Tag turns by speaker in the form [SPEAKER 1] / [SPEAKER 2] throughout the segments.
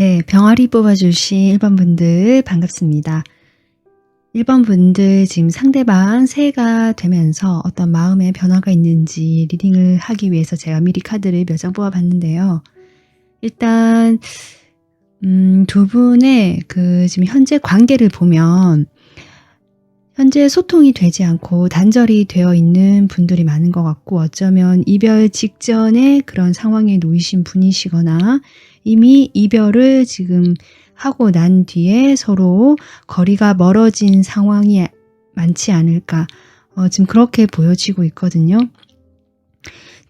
[SPEAKER 1] 네, 병아리 뽑아주신 1번 분들 반갑습니다. 1번 분들 지금 상대방 새해가 되면서 어떤 마음의 변화가 있는지 리딩을 하기 위해서 제가 미리 카드를 몇 장 뽑아봤는데요. 일단 두 분의 지금 현재 관계를 보면 현재 소통이 되지 않고 단절이 되어 있는 분들이 많은 것 같고, 어쩌면 이별 직전에 그런 상황에 놓이신 분이시거나 이미 이별을 지금 하고 난 뒤에 서로 거리가 멀어진 상황이 많지 않을까, 지금 그렇게 보여지고 있거든요.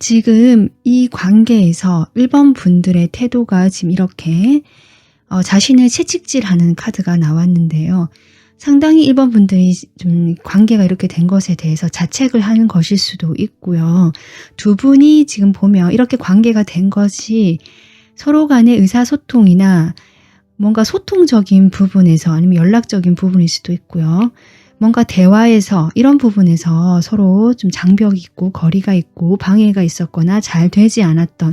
[SPEAKER 1] 지금 이 관계에서 1번 분들의 태도가 지금 이렇게 자신을 채찍질하는 카드가 나왔는데요. 상당히 1번 분들이 좀 관계가 이렇게 된 것에 대해서 자책을 하는 것일 수도 있고요. 두 분이 지금 보면 이렇게 관계가 된 것이 서로 간의 의사소통이나 뭔가 소통적인 부분에서, 아니면 연락적인 부분일 수도 있고요. 뭔가 대화에서 이런 부분에서 서로 좀 장벽이 있고 거리가 있고 방해가 있었거나 잘 되지 않았던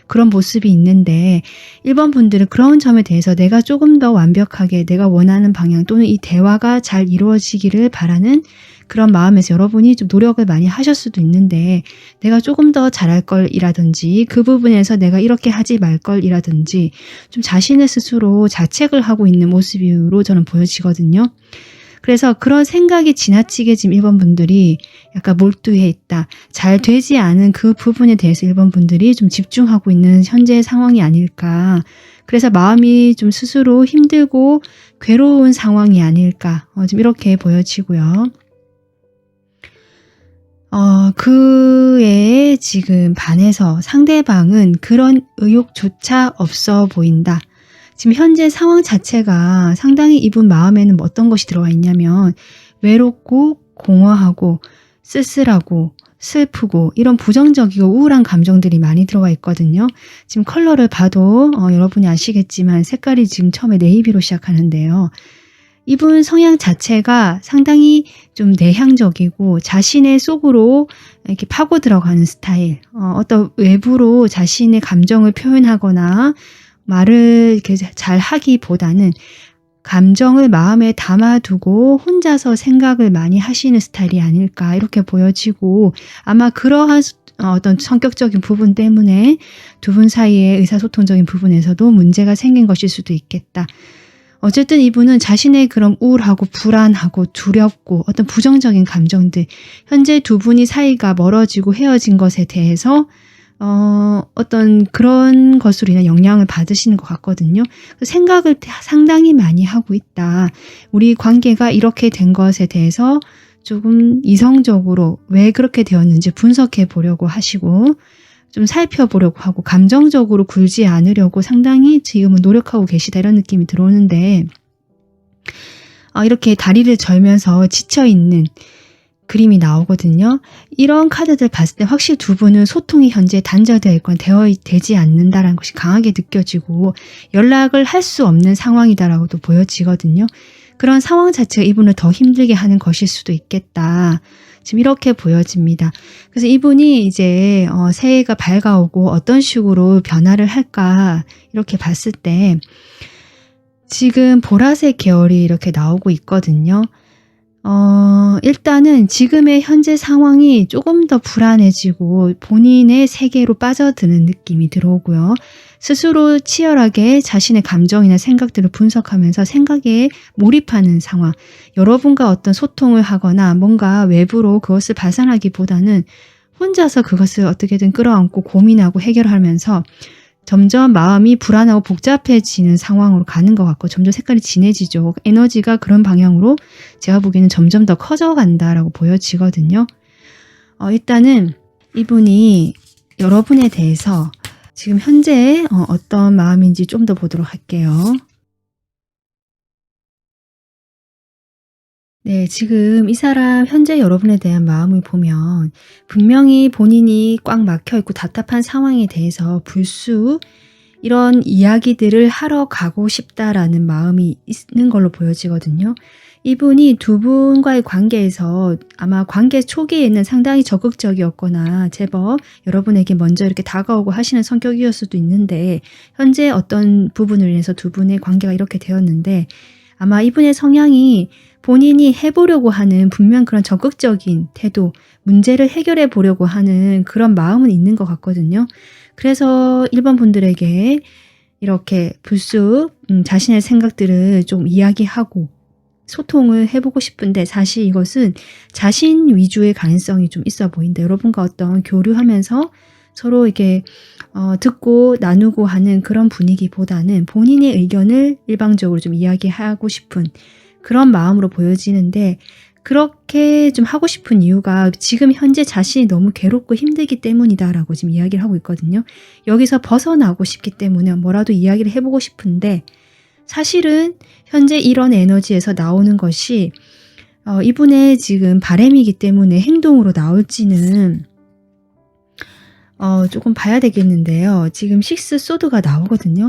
[SPEAKER 1] 그런 모습이 있는데, 1번 분들은 그런 점에 대해서 내가 조금 더 완벽하게 내가 원하는 방향 또는 이 대화가 잘 이루어지기를 바라는 그런 마음에서 여러분이 좀 노력을 많이 하실 수도 있는데, 내가 조금 더 잘할 걸이라든지 그 부분에서 내가 이렇게 하지 말 걸이라든지 좀 자신을 스스로 자책을 하고 있는 모습으로 저는 보여지거든요. 그래서 그런 생각이 지나치게 지금 1번 분들이 약간 몰두해 있다, 잘 되지 않은 그 부분에 대해서 1번 분들이 좀 집중하고 있는 현재 상황이 아닐까, 그래서 마음이 좀 스스로 힘들고 괴로운 상황이 아닐까, 좀 이렇게 보여지고요. 그에 지금 반해서 상대방은 그런 의욕조차 없어 보인다. 지금 현재 상황 자체가 상당히 이분 마음에는 어떤 것이 들어와 있냐면 외롭고 공허하고 쓸쓸하고 슬프고 이런 부정적이고 우울한 감정들이 많이 들어와 있거든요. 지금 컬러를 봐도 여러분이 아시겠지만 색깔이 지금 처음에 네이비로 시작하는데요. 이분 성향 자체가 상당히 좀 내향적이고 자신의 속으로 이렇게 파고 들어가는 스타일, 어떤 외부로 자신의 감정을 표현하거나 말을 이렇게 잘 하기보다는 감정을 마음에 담아두고 혼자서 생각을 많이 하시는 스타일이 아닐까, 이렇게 보여지고, 아마 그러한 어떤 성격적인 부분 때문에 두 분 사이의 의사소통적인 부분에서도 문제가 생긴 것일 수도 있겠다. 어쨌든 이분은 자신의 그런 우울하고 불안하고 두렵고 어떤 부정적인 감정들, 현재 두 분이 사이가 멀어지고 헤어진 것에 대해서 어떤 그런 것으로 인한 영향을 받으시는 것 같거든요. 생각을 상당히 많이 하고 있다. 우리 관계가 이렇게 된 것에 대해서 조금 이성적으로 왜 그렇게 되었는지 분석해 보려고 하시고, 좀 살펴보려고 하고 감정적으로 굴지 않으려고 상당히 지금은 노력하고 계시다, 이런 느낌이 들어오는데, 이렇게 다리를 절면서 지쳐있는 그림이 나오거든요. 이런 카드들 봤을 때 확실히 두 분은 소통이 현재 단절되어 있거나 되지 않는다라는 것이 강하게 느껴지고 연락을 할 수 없는 상황이다라고도 보여지거든요. 그런 상황 자체가 이분을 더 힘들게 하는 것일 수도 있겠다, 지금 이렇게 보여집니다. 그래서 이분이 이제 새해가 밝아오고 어떤 식으로 변화를 할까 이렇게 봤을 때 지금 보라색 계열이 이렇게 나오고 있거든요. 일단은 지금의 현재 상황이 조금 더 불안해지고 본인의 세계로 빠져드는 느낌이 들어오고요. 스스로 치열하게 자신의 감정이나 생각들을 분석하면서 생각에 몰입하는 상황, 여러분과 어떤 소통을 하거나 뭔가 외부로 그것을 발산하기보다는 혼자서 그것을 어떻게든 끌어안고 고민하고 해결하면서 점점 마음이 불안하고 복잡해지는 상황으로 가는 것 같고, 점점 색깔이 진해지죠. 에너지가 그런 방향으로 제가 보기에는 점점 더 커져간다라고 보여지거든요. 일단은 이분이 여러분에 대해서 지금 현재 어떤 마음인지 좀 더 보도록 할게요. 네, 지금 이 사람 현재 여러분에 대한 마음을 보면 분명히 본인이 꽉 막혀 있고 답답한 상황에 대해서 불쑥 이런 이야기들을 하러 가고 싶다라는 마음이 있는 걸로 보여지거든요. 이분이 두 분과의 관계에서 아마 관계 초기에는 상당히 적극적이었거나 제법 여러분에게 먼저 이렇게 다가오고 하시는 성격이었을 수도 있는데 현재 어떤 부분을 인해서 두 분의 관계가 이렇게 되었는데 아마 이분의 성향이 본인이 해보려고 하는 분명 그런 적극적인 태도, 문제를 해결해 보려고 하는 그런 마음은 있는 것 같거든요. 그래서 일반 분들에게 이렇게 불쑥 자신의 생각들을 좀 이야기하고 소통을 해보고 싶은데 사실 이것은 자신 위주의 가능성이 좀 있어 보인다. 여러분과 어떤 교류하면서 서로 이렇게 듣고 나누고 하는 그런 분위기보다는 본인의 의견을 일방적으로 좀 이야기하고 싶은 그런 마음으로 보여지는데 그렇게 좀 하고 싶은 이유가 지금 현재 자신이 너무 괴롭고 힘들기 때문이다라고 지금 이야기를 하고 있거든요. 여기서 벗어나고 싶기 때문에 뭐라도 이야기를 해보고 싶은데 사실은 현재 이런 에너지에서 나오는 것이 이분의 지금 바람이기 때문에 행동으로 나올지는 조금 봐야 되겠는데요. 지금 식스 소드가 나오거든요.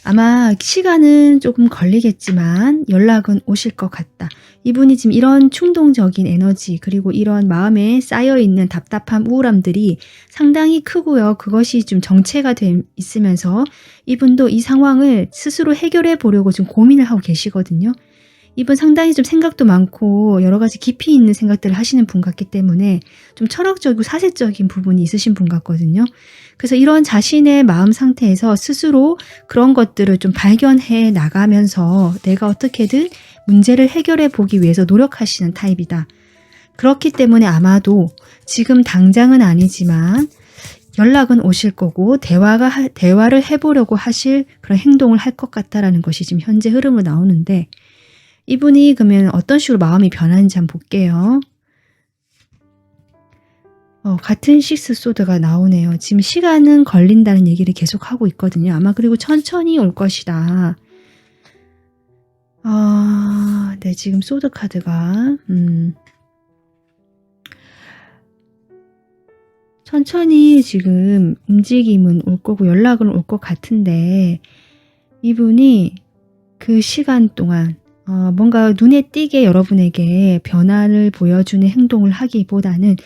[SPEAKER 1] 아마 시간은 조금 걸리겠지만 연락은 오실 것 같다. 이분이 지금 이런 충동적인 에너지 그리고 이런 마음에 쌓여있는 답답함, 우울함들이 상당히 크고요. 그것이 좀 정체가 있으면서 이분도 이 상황을 스스로 해결해 보려고 지금 고민을 하고 계시거든요. 이분 상당히 좀 생각도 많고 여러 가지 깊이 있는 생각들을 하시는 분 같기 때문에 좀 철학적이고 사색적인 부분이 있으신 분 같거든요. 그래서 이런 자신의 마음 상태에서 스스로 그런 것들을 좀 발견해 나가면서 내가 어떻게든 문제를 해결해 보기 위해서 노력하시는 타입이다. 그렇기 때문에 아마도 지금 당장은 아니지만 연락은 오실 거고 대화를 해보려고 하실 그런 행동을 할 것 같다라는 것이 지금 현재 흐름으로 나오는데 이분이 그러면 어떤 식으로 마음이 변하는지 한번 볼게요. 같은 식스 소드가 나오네요. 지금 시간은 걸린다는 얘기를 계속 하고 있거든요. 아마 그리고 천천히 올 것이다. 네, 지금 소드 카드가 천천히 지금 움직임은 올 거고 연락은 올 것 같은데 이분이 그 시간 동안 뭔가 눈에 띄게 여러분에게 변화를 보여주는 행동을 하기보다는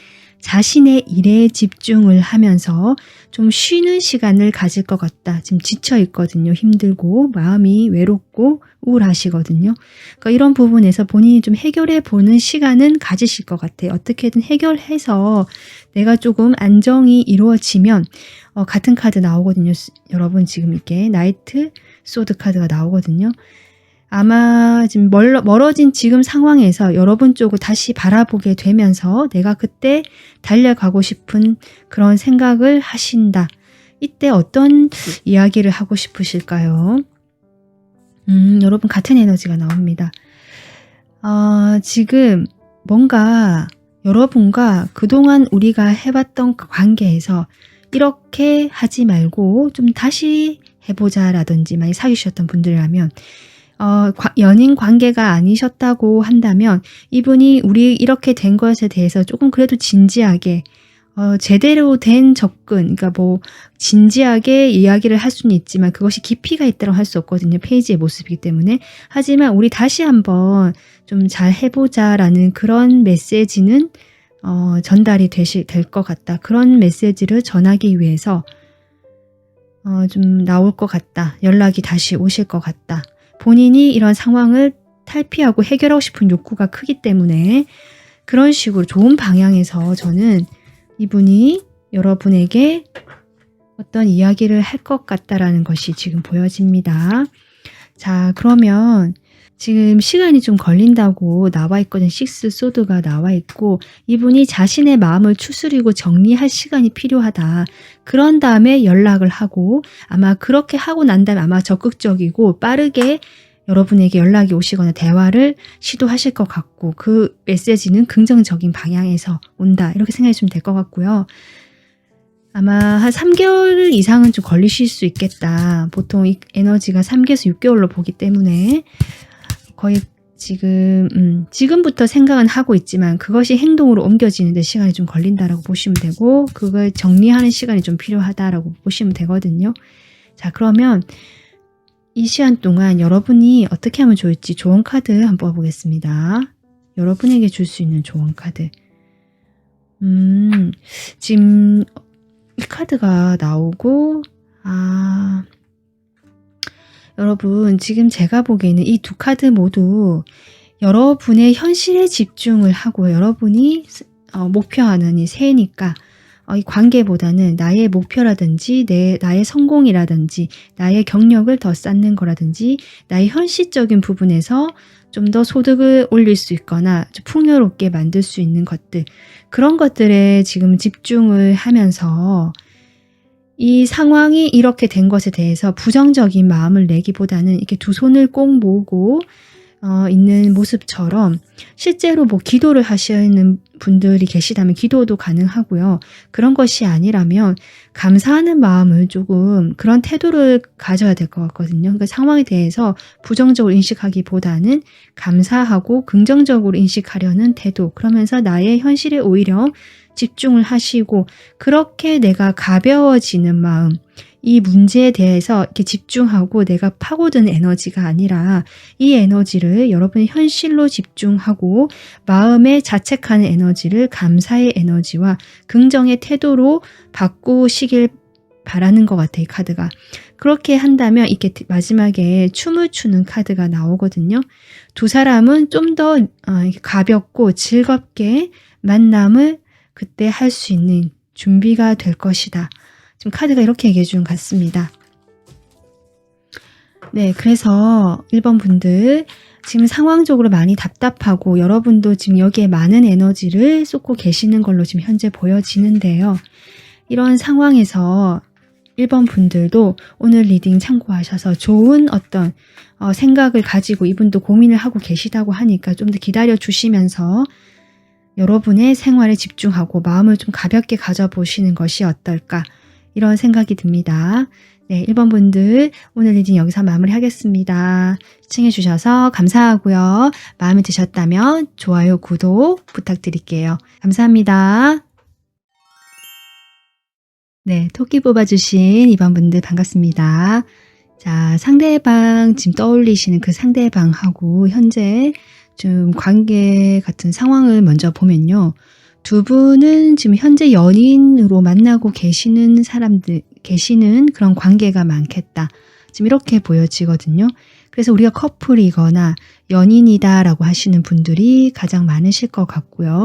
[SPEAKER 1] 자신의 일에 집중을 하면서 좀 쉬는 시간을 가질 것 같다. 지금 지쳐 있거든요. 힘들고 마음이 외롭고 우울하시거든요. 그러니까 이런 부분에서 본인이 좀 해결해 보는 시간은 가지실 것 같아요. 어떻게든 해결해서 내가 조금 안정이 이루어지면 같은 카드 나오거든요. 여러분 지금 이렇게 나이트 소드 카드가 나오거든요. 아마 지금 멀어진 지금 상황에서 여러분 쪽을 다시 바라보게 되면서 내가 그때 달려가고 싶은 그런 생각을 하신다. 이때 어떤 이야기를 하고 싶으실까요? 여러분 같은 에너지가 나옵니다. 지금 뭔가 여러분과 그동안 우리가 해봤던 그 관계에서 이렇게 하지 말고 좀 다시 해보자 라든지 많이 사귀셨던 분들이라면 연인 관계가 아니셨다고 한다면 이분이 우리 이렇게 된 것에 대해서 조금 그래도 진지하게 제대로 된 접근, 그러니까 뭐 진지하게 이야기를 할 수는 있지만 그것이 깊이가 있다고 할 수 없거든요. 페이지의 모습이기 때문에. 하지만 우리 다시 한번 좀 잘 해보자라는 그런 메시지는 전달이 될 것 같다. 그런 메시지를 전하기 위해서 좀 나올 것 같다. 연락이 다시 오실 것 같다. 본인이 이런 상황을 탈피하고 해결하고 싶은 욕구가 크기 때문에 그런 식으로 좋은 방향에서 저는 이분이 여러분에게 어떤 이야기를 할 것 같다라는 것이 지금 보여집니다. 자, 그러면 지금 시간이 좀 걸린다고 나와 있거든요. 식스 소드가 나와 있고 이분이 자신의 마음을 추스리고 정리할 시간이 필요하다. 그런 다음에 연락을 하고 아마 그렇게 하고 난 다음에 아마 적극적이고 빠르게 여러분에게 연락이 오시거나 대화를 시도하실 것 같고 그 메시지는 긍정적인 방향에서 온다. 이렇게 생각해 주시면 될 것 같고요. 아마 한 3개월 이상은 좀 걸리실 수 있겠다. 보통 이 에너지가 3개에서 6개월로 보기 때문에 거의 지금부터 생각은 하고 있지만 그것이 행동으로 옮겨지는데 시간이 좀 걸린다라고 보시면 되고 그걸 정리하는 시간이 좀 필요하다라고 보시면 되거든요. 자, 그러면 이 시간 동안 여러분이 어떻게 하면 좋을지 조언 카드 한번 뽑아보겠습니다. 여러분에게 줄 수 있는 조언 카드. 지금 이 카드가 나오고, 여러분, 지금 제가 보기에는 이 두 카드 모두 여러분의 현실에 집중을 하고 여러분이 목표하는 이 새해니까 이 관계보다는 나의 목표라든지 나의 성공이라든지 나의 경력을 더 쌓는 거라든지 나의 현실적인 부분에서 좀 더 소득을 올릴 수 있거나 좀 풍요롭게 만들 수 있는 것들, 그런 것들에 지금 집중을 하면서 이 상황이 이렇게 된 것에 대해서 부정적인 마음을 내기보다는 이렇게 두 손을 꼭 모으고 있는 모습처럼, 실제로 뭐 기도를 하시는 분들이 계시다면 기도도 가능하고요. 그런 것이 아니라면 감사하는 마음을 조금, 그런 태도를 가져야 될 것 같거든요. 그러니까 상황에 대해서 부정적으로 인식하기보다는 감사하고 긍정적으로 인식하려는 태도, 그러면서 나의 현실에 오히려 집중을 하시고, 그렇게 내가 가벼워지는 마음, 이 문제에 대해서 이렇게 집중하고 내가 파고드는 에너지가 아니라 이 에너지를 여러분의 현실로 집중하고 마음에 자책하는 에너지를 감사의 에너지와 긍정의 태도로 바꾸시길 바라는 것 같아요, 이 카드가. 그렇게 한다면 이렇게 마지막에 춤을 추는 카드가 나오거든요. 두 사람은 좀 더 가볍고 즐겁게 만남을 그때 할 수 있는 준비가 될 것이다. 지금 카드가 이렇게 얘기해 주는 것 같습니다. 네, 그래서 1번 분들 지금 상황적으로 많이 답답하고 여러분도 지금 여기에 많은 에너지를 쏟고 계시는 걸로 지금 현재 보여지는데요. 이런 상황에서 1번 분들도 오늘 리딩 참고하셔서 좋은 어떤 생각을 가지고, 이분도 고민을 하고 계시다고 하니까 좀 더 기다려 주시면서 여러분의 생활에 집중하고 마음을 좀 가볍게 가져보시는 것이 어떨까, 이런 생각이 듭니다. 네, 1번 분들 오늘 리딩 여기서 마무리하겠습니다. 시청해주셔서 감사하고요. 마음에 드셨다면 좋아요, 구독 부탁드릴게요. 감사합니다. 네, 토끼 뽑아주신 2번 분들 반갑습니다. 자, 상대방 지금 떠올리시는 그 상대방하고 현재 좀 관계 같은 상황을 먼저 보면요. 두 분은 지금 현재 연인으로 만나고 계시는 그런 관계가 많겠다. 지금 이렇게 보여지거든요. 그래서 우리가 커플이거나 연인이다라고 하시는 분들이 가장 많으실 것 같고요.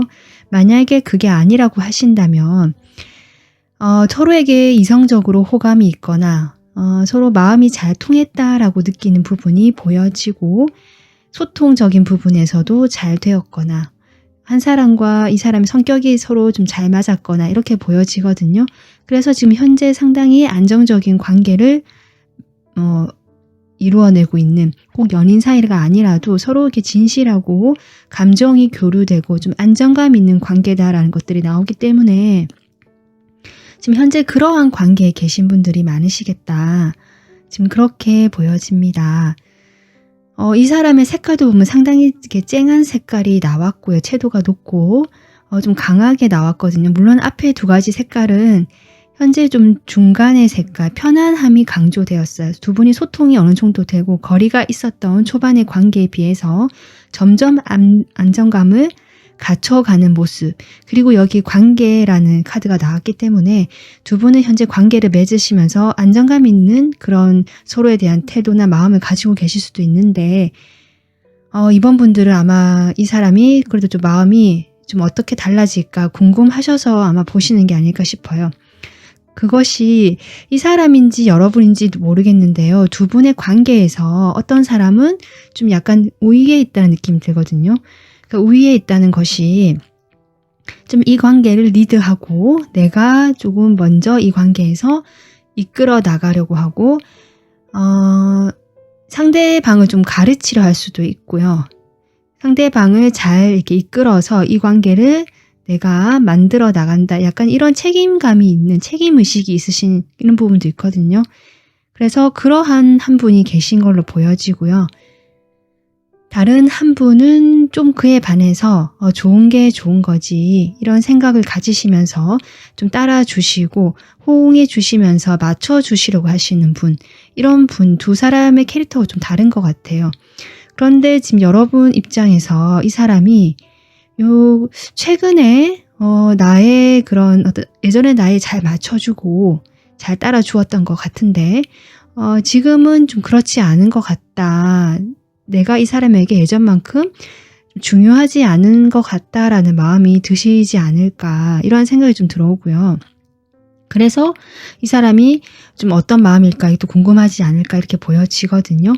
[SPEAKER 1] 만약에 그게 아니라고 하신다면 서로에게 이성적으로 호감이 있거나 서로 마음이 잘 통했다라고 느끼는 부분이 보여지고, 소통적인 부분에서도 잘 되었거나 한 사람과 이 사람의 성격이 서로 좀 잘 맞았거나 이렇게 보여지거든요. 그래서 지금 현재 상당히 안정적인 관계를 이루어내고 있는, 꼭 연인 사이가 아니라도 서로 이렇게 진실하고 감정이 교류되고 좀 안정감 있는 관계다라는 것들이 나오기 때문에 지금 현재 그러한 관계에 계신 분들이 많으시겠다. 지금 그렇게 보여집니다. 이 사람의 색깔도 보면 상당히 이렇게 쨍한 색깔이 나왔고요. 채도가 높고 좀 강하게 나왔거든요. 물론 앞에 두 가지 색깔은 현재 좀 중간의 색깔, 편안함이 강조되었어요. 두 분이 소통이 어느 정도 되고 거리가 있었던 초반의 관계에 비해서 점점 안정감을 갖춰가는 모습, 그리고 여기 관계라는 카드가 나왔기 때문에 두 분은 현재 관계를 맺으시면서 안정감 있는 그런 서로에 대한 태도나 마음을 가지고 계실 수도 있는데, 이번 분들은 아마 이 사람이 그래도 좀 마음이 좀 어떻게 달라질까 궁금하셔서 아마 보시는 게 아닐까 싶어요. 그것이 이 사람인지 여러분인지 모르겠는데요. 두 분의 관계에서 어떤 사람은 좀 약간 우위에 있다는 느낌이 들거든요. 그러니까 우위에 있다는 것이 좀 이 관계를 리드하고 내가 조금 먼저 이 관계에서 이끌어 나가려고 하고 상대방을 좀 가르치려 할 수도 있고요. 상대방을 잘 이렇게 이끌어서 이 관계를 내가 만들어 나간다. 약간 이런 책임감이 있는, 책임의식이 있으신 이런 부분도 있거든요. 그래서 그러한 한 분이 계신 걸로 보여지고요. 다른 한 분은 좀 그에 반해서 좋은 게 좋은 거지 이런 생각을 가지시면서 좀 따라주시고 호응해 주시면서 맞춰주시려고 하시는 분, 이런 분 두 사람의 캐릭터가 좀 다른 것 같아요. 그런데 지금 여러분 입장에서 이 사람이 최근에 나의 그런 예전에 나에 잘 맞춰주고 잘 따라주었던 것 같은데 지금은 좀 그렇지 않은 것 같다. 내가 이 사람에게 예전만큼 중요하지 않은 것 같다라는 마음이 드시지 않을까, 이런 생각이 좀 들어오고요. 그래서 이 사람이 좀 어떤 마음일까 또 궁금하지 않을까 이렇게 보여지거든요.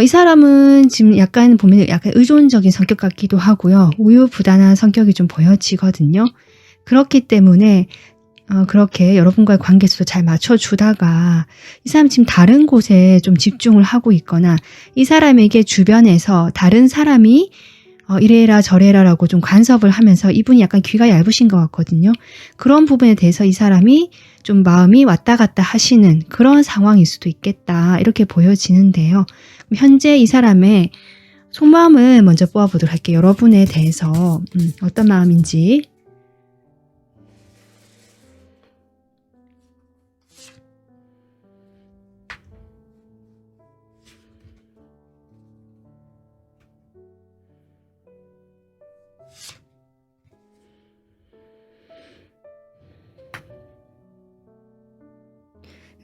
[SPEAKER 1] 이 사람은 지금 약간 보면 약간 의존적인 성격 같기도 하고요. 우유부단한 성격이 좀 보여지거든요. 그렇기 때문에 그렇게 여러분과의 관계에서도 잘 맞춰주다가 이 사람 지금 다른 곳에 좀 집중을 하고 있거나 이 사람에게 주변에서 다른 사람이 이래라 저래라라고 좀 간섭을 하면서 이분이 약간 귀가 얇으신 것 같거든요. 그런 부분에 대해서 이 사람이 좀 마음이 왔다 갔다 하시는 그런 상황일 수도 있겠다, 이렇게 보여지는데요. 현재 이 사람의 속마음을 먼저 뽑아보도록 할게요. 여러분에 대해서 어떤 마음인지.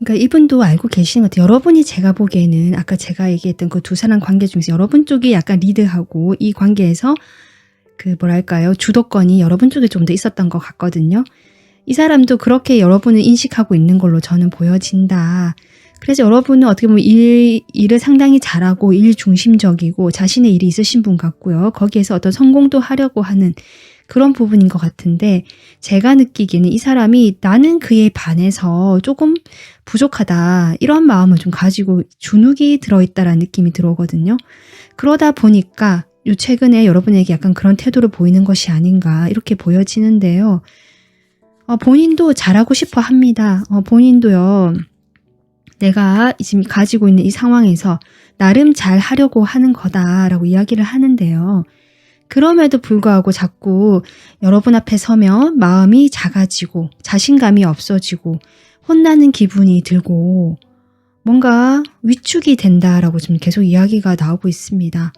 [SPEAKER 1] 그러니까 이분도 알고 계시는 것 같아요. 여러분이 제가 보기에는 아까 제가 얘기했던 그 두 사람 관계 중에서 여러분 쪽이 약간 리드하고 이 관계에서 그 뭐랄까요, 주도권이 여러분 쪽에 좀 더 있었던 것 같거든요. 이 사람도 그렇게 여러분을 인식하고 있는 걸로 저는 보여진다. 그래서 여러분은 어떻게 보면 일을 상당히 잘하고 일 중심적이고 자신의 일이 있으신 분 같고요. 거기에서 어떤 성공도 하려고 하는 그런 부분인 것 같은데, 제가 느끼기에는 이 사람이 나는 그에 반해서 조금 부족하다, 이런 마음을 좀 가지고 주눅이 들어있다라는 느낌이 들어오거든요. 그러다 보니까 최근에 여러분에게 약간 그런 태도를 보이는 것이 아닌가 이렇게 보여지는데요. 본인도 잘하고 싶어 합니다. 본인도요, 내가 지금 가지고 있는 이 상황에서 나름 잘 하려고 하는 거다라고 이야기를 하는데요. 그럼에도 불구하고 자꾸 여러분 앞에 서면 마음이 작아지고 자신감이 없어지고 혼나는 기분이 들고 뭔가 위축이 된다라고 지금 계속 이야기가 나오고 있습니다.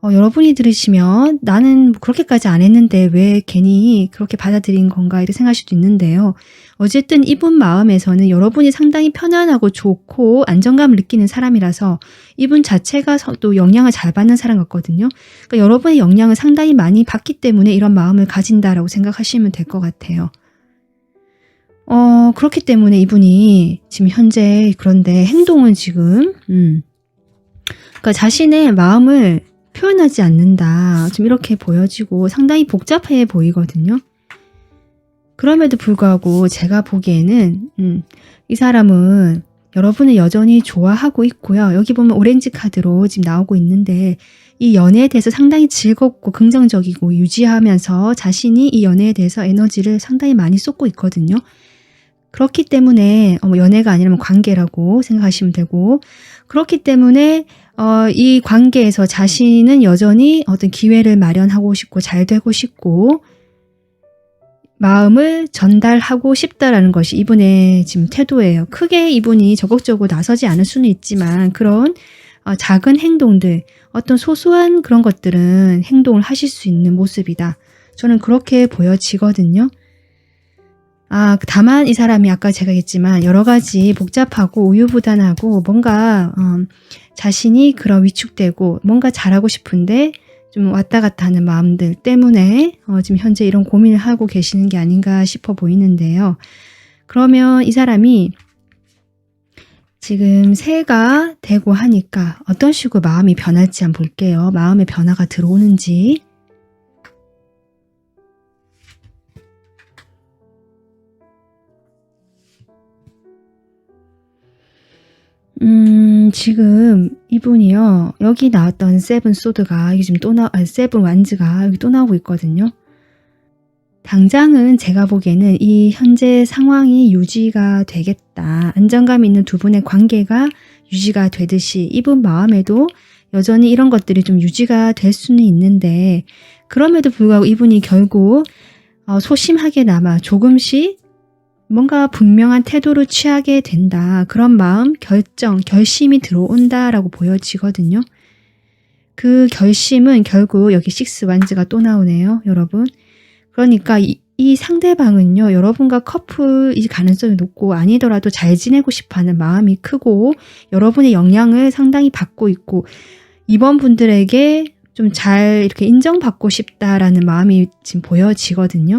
[SPEAKER 1] 여러분이 들으시면 나는 그렇게까지 안 했는데 왜 괜히 그렇게 받아들인 건가 이렇게 생각할 수도 있는데요. 어쨌든 이분 마음에서는 여러분이 상당히 편안하고 좋고 안정감을 느끼는 사람이라서 이분 자체가 또 영향을 잘 받는 사람 같거든요. 그러니까 여러분의 영향을 상당히 많이 받기 때문에 이런 마음을 가진다라고 생각하시면 될 것 같아요. 그렇기 때문에 이분이 지금 현재 그런데 행동은 지금 그러니까 자신의 마음을 표현하지 않는다, 좀 이렇게 보여지고 상당히 복잡해 보이거든요. 그럼에도 불구하고 제가 보기에는 이 사람은 여러분을 여전히 좋아하고 있고요. 여기 보면 오렌지 카드로 지금 나오고 있는데 이 연애에 대해서 상당히 즐겁고 긍정적이고 유지하면서 자신이 이 연애에 대해서 에너지를 상당히 많이 쏟고 있거든요. 그렇기 때문에 연애가 아니라면 관계라고 생각하시면 되고, 그렇기 때문에 이 관계에서 자신은 여전히 어떤 기회를 마련하고 싶고 잘 되고 싶고 마음을 전달하고 싶다라는 것이 이분의 지금 태도예요. 크게 이분이 적극적으로 나서지 않을 수는 있지만 그런 작은 행동들, 어떤 소소한 그런 것들은 행동을 하실 수 있는 모습이다. 저는 그렇게 보여지거든요. 다만 이 사람이 아까 제가 얘기했지만 여러 가지 복잡하고 우유부단하고 뭔가 자신이 그런 위축되고 뭔가 잘하고 싶은데 좀 왔다 갔다 하는 마음들 때문에 지금 현재 이런 고민을 하고 계시는 게 아닌가 싶어 보이는데요. 그러면 이 사람이 지금 새해가 되고 하니까 어떤 식으로 마음이 변할지 한번 볼게요. 마음의 변화가 들어오는지. 지금 이분이요, 여기 나왔던 세븐 소드가 여기 지금 세븐 완즈가 여기 또 나오고 있거든요. 당장은 제가 보기에는 이 현재 상황이 유지가 되겠다, 안정감 있는 두 분의 관계가 유지가 되듯이 이분 마음에도 여전히 이런 것들이 좀 유지가 될 수는 있는데 그럼에도 불구하고 이분이 결국 소심하게나마 조금씩 뭔가 분명한 태도를 취하게 된다. 그런 마음, 결심이 들어온다라고 보여지거든요. 그 결심은 결국 여기 6 완즈가 또 나오네요, 여러분. 그러니까 이 상대방은요, 여러분과 커플일 가능성이 높고 아니더라도 잘 지내고 싶어하는 마음이 크고 여러분의 영향을 상당히 받고 있고 이번 분들에게 좀 잘 이렇게 인정받고 싶다라는 마음이 지금 보여지거든요.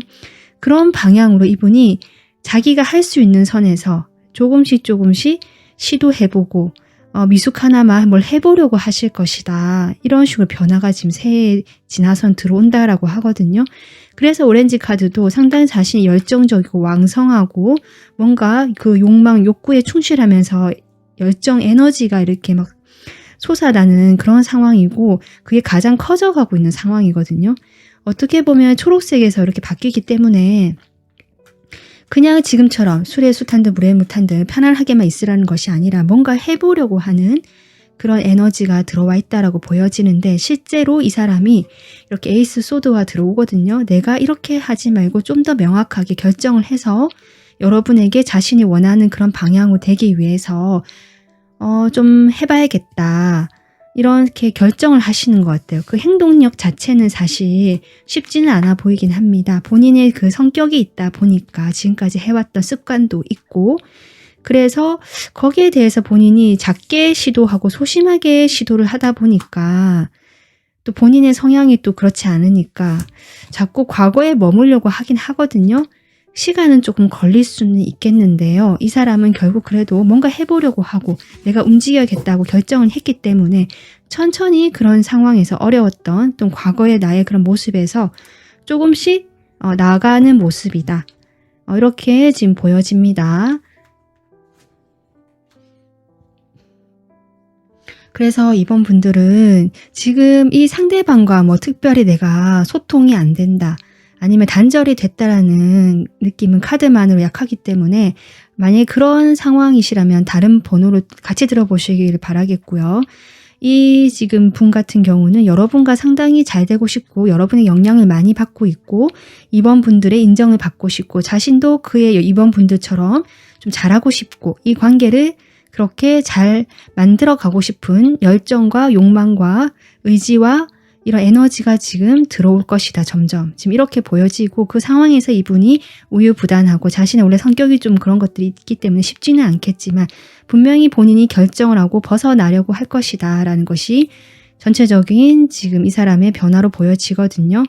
[SPEAKER 1] 그런 방향으로 이분이 자기가 할 수 있는 선에서 조금씩 시도해보고 미숙하나마 뭘 해보려고 하실 것이다. 이런 식으로 변화가 지금 새해 지나선 들어온다라고 하거든요. 그래서 오렌지 카드도 상당히 자신이 열정적이고 왕성하고 뭔가 그 욕망, 욕구에 충실하면서 열정, 에너지가 이렇게 막 솟아나는 그런 상황이고 그게 가장 커져가고 있는 상황이거든요. 어떻게 보면 초록색에서 이렇게 바뀌기 때문에 그냥 지금처럼 술에 술 듯 물에 물 탄 듯 편안하게만 있으라는 것이 아니라 뭔가 해보려고 하는 그런 에너지가 들어와 있다라고 보여지는데 실제로 이 사람이 이렇게 에이스 소드가 들어오거든요. 내가 이렇게 하지 말고 좀 더 명확하게 결정을 해서 여러분에게 자신이 원하는 그런 방향으로 되기 위해서 좀 해봐야겠다. 이렇게 결정을 하시는 것 같아요. 그 행동력 자체는 사실 쉽지는 않아 보이긴 합니다. 본인의 그 성격이 있다 보니까 지금까지 해왔던 습관도 있고 그래서 거기에 대해서 본인이 작게 시도하고 소심하게 시도를 하다 보니까 또 본인의 성향이 또 그렇지 않으니까 자꾸 과거에 머물려고 하긴 하거든요. 시간은 조금 걸릴 수는 있겠는데요. 이 사람은 결국 그래도 뭔가 해보려고 하고 내가 움직여야겠다고 결정을 했기 때문에 천천히 그런 상황에서 어려웠던 또 과거의 나의 그런 모습에서 조금씩 나아가는 모습이다. 이렇게 지금 보여집니다. 그래서 이번 분들은 지금 이 상대방과 뭐 특별히 내가 소통이 안 된다. 아니면 단절이 됐다라는 느낌은 카드만으로 약하기 때문에 만약에 그런 상황이시라면 다른 번호로 같이 들어보시길 바라겠고요. 이 지금 분 같은 경우는 여러분과 상당히 잘 되고 싶고 여러분의 영향을 많이 받고 있고 이번 분들의 인정을 받고 싶고 자신도 그의 이번 분들처럼 좀 잘하고 싶고 이 관계를 그렇게 잘 만들어 가고 싶은 열정과 욕망과 의지와 이런 에너지가 지금 들어올 것이다. 점점 지금 이렇게 보여지고 그 상황에서 이분이 우유부단하고 자신의 원래 성격이 좀 그런 것들이 있기 때문에 쉽지는 않겠지만 분명히 본인이 결정을 하고 벗어나려고 할 것이다 라는 것이 전체적인 지금 이 사람의 변화로 보여지거든요.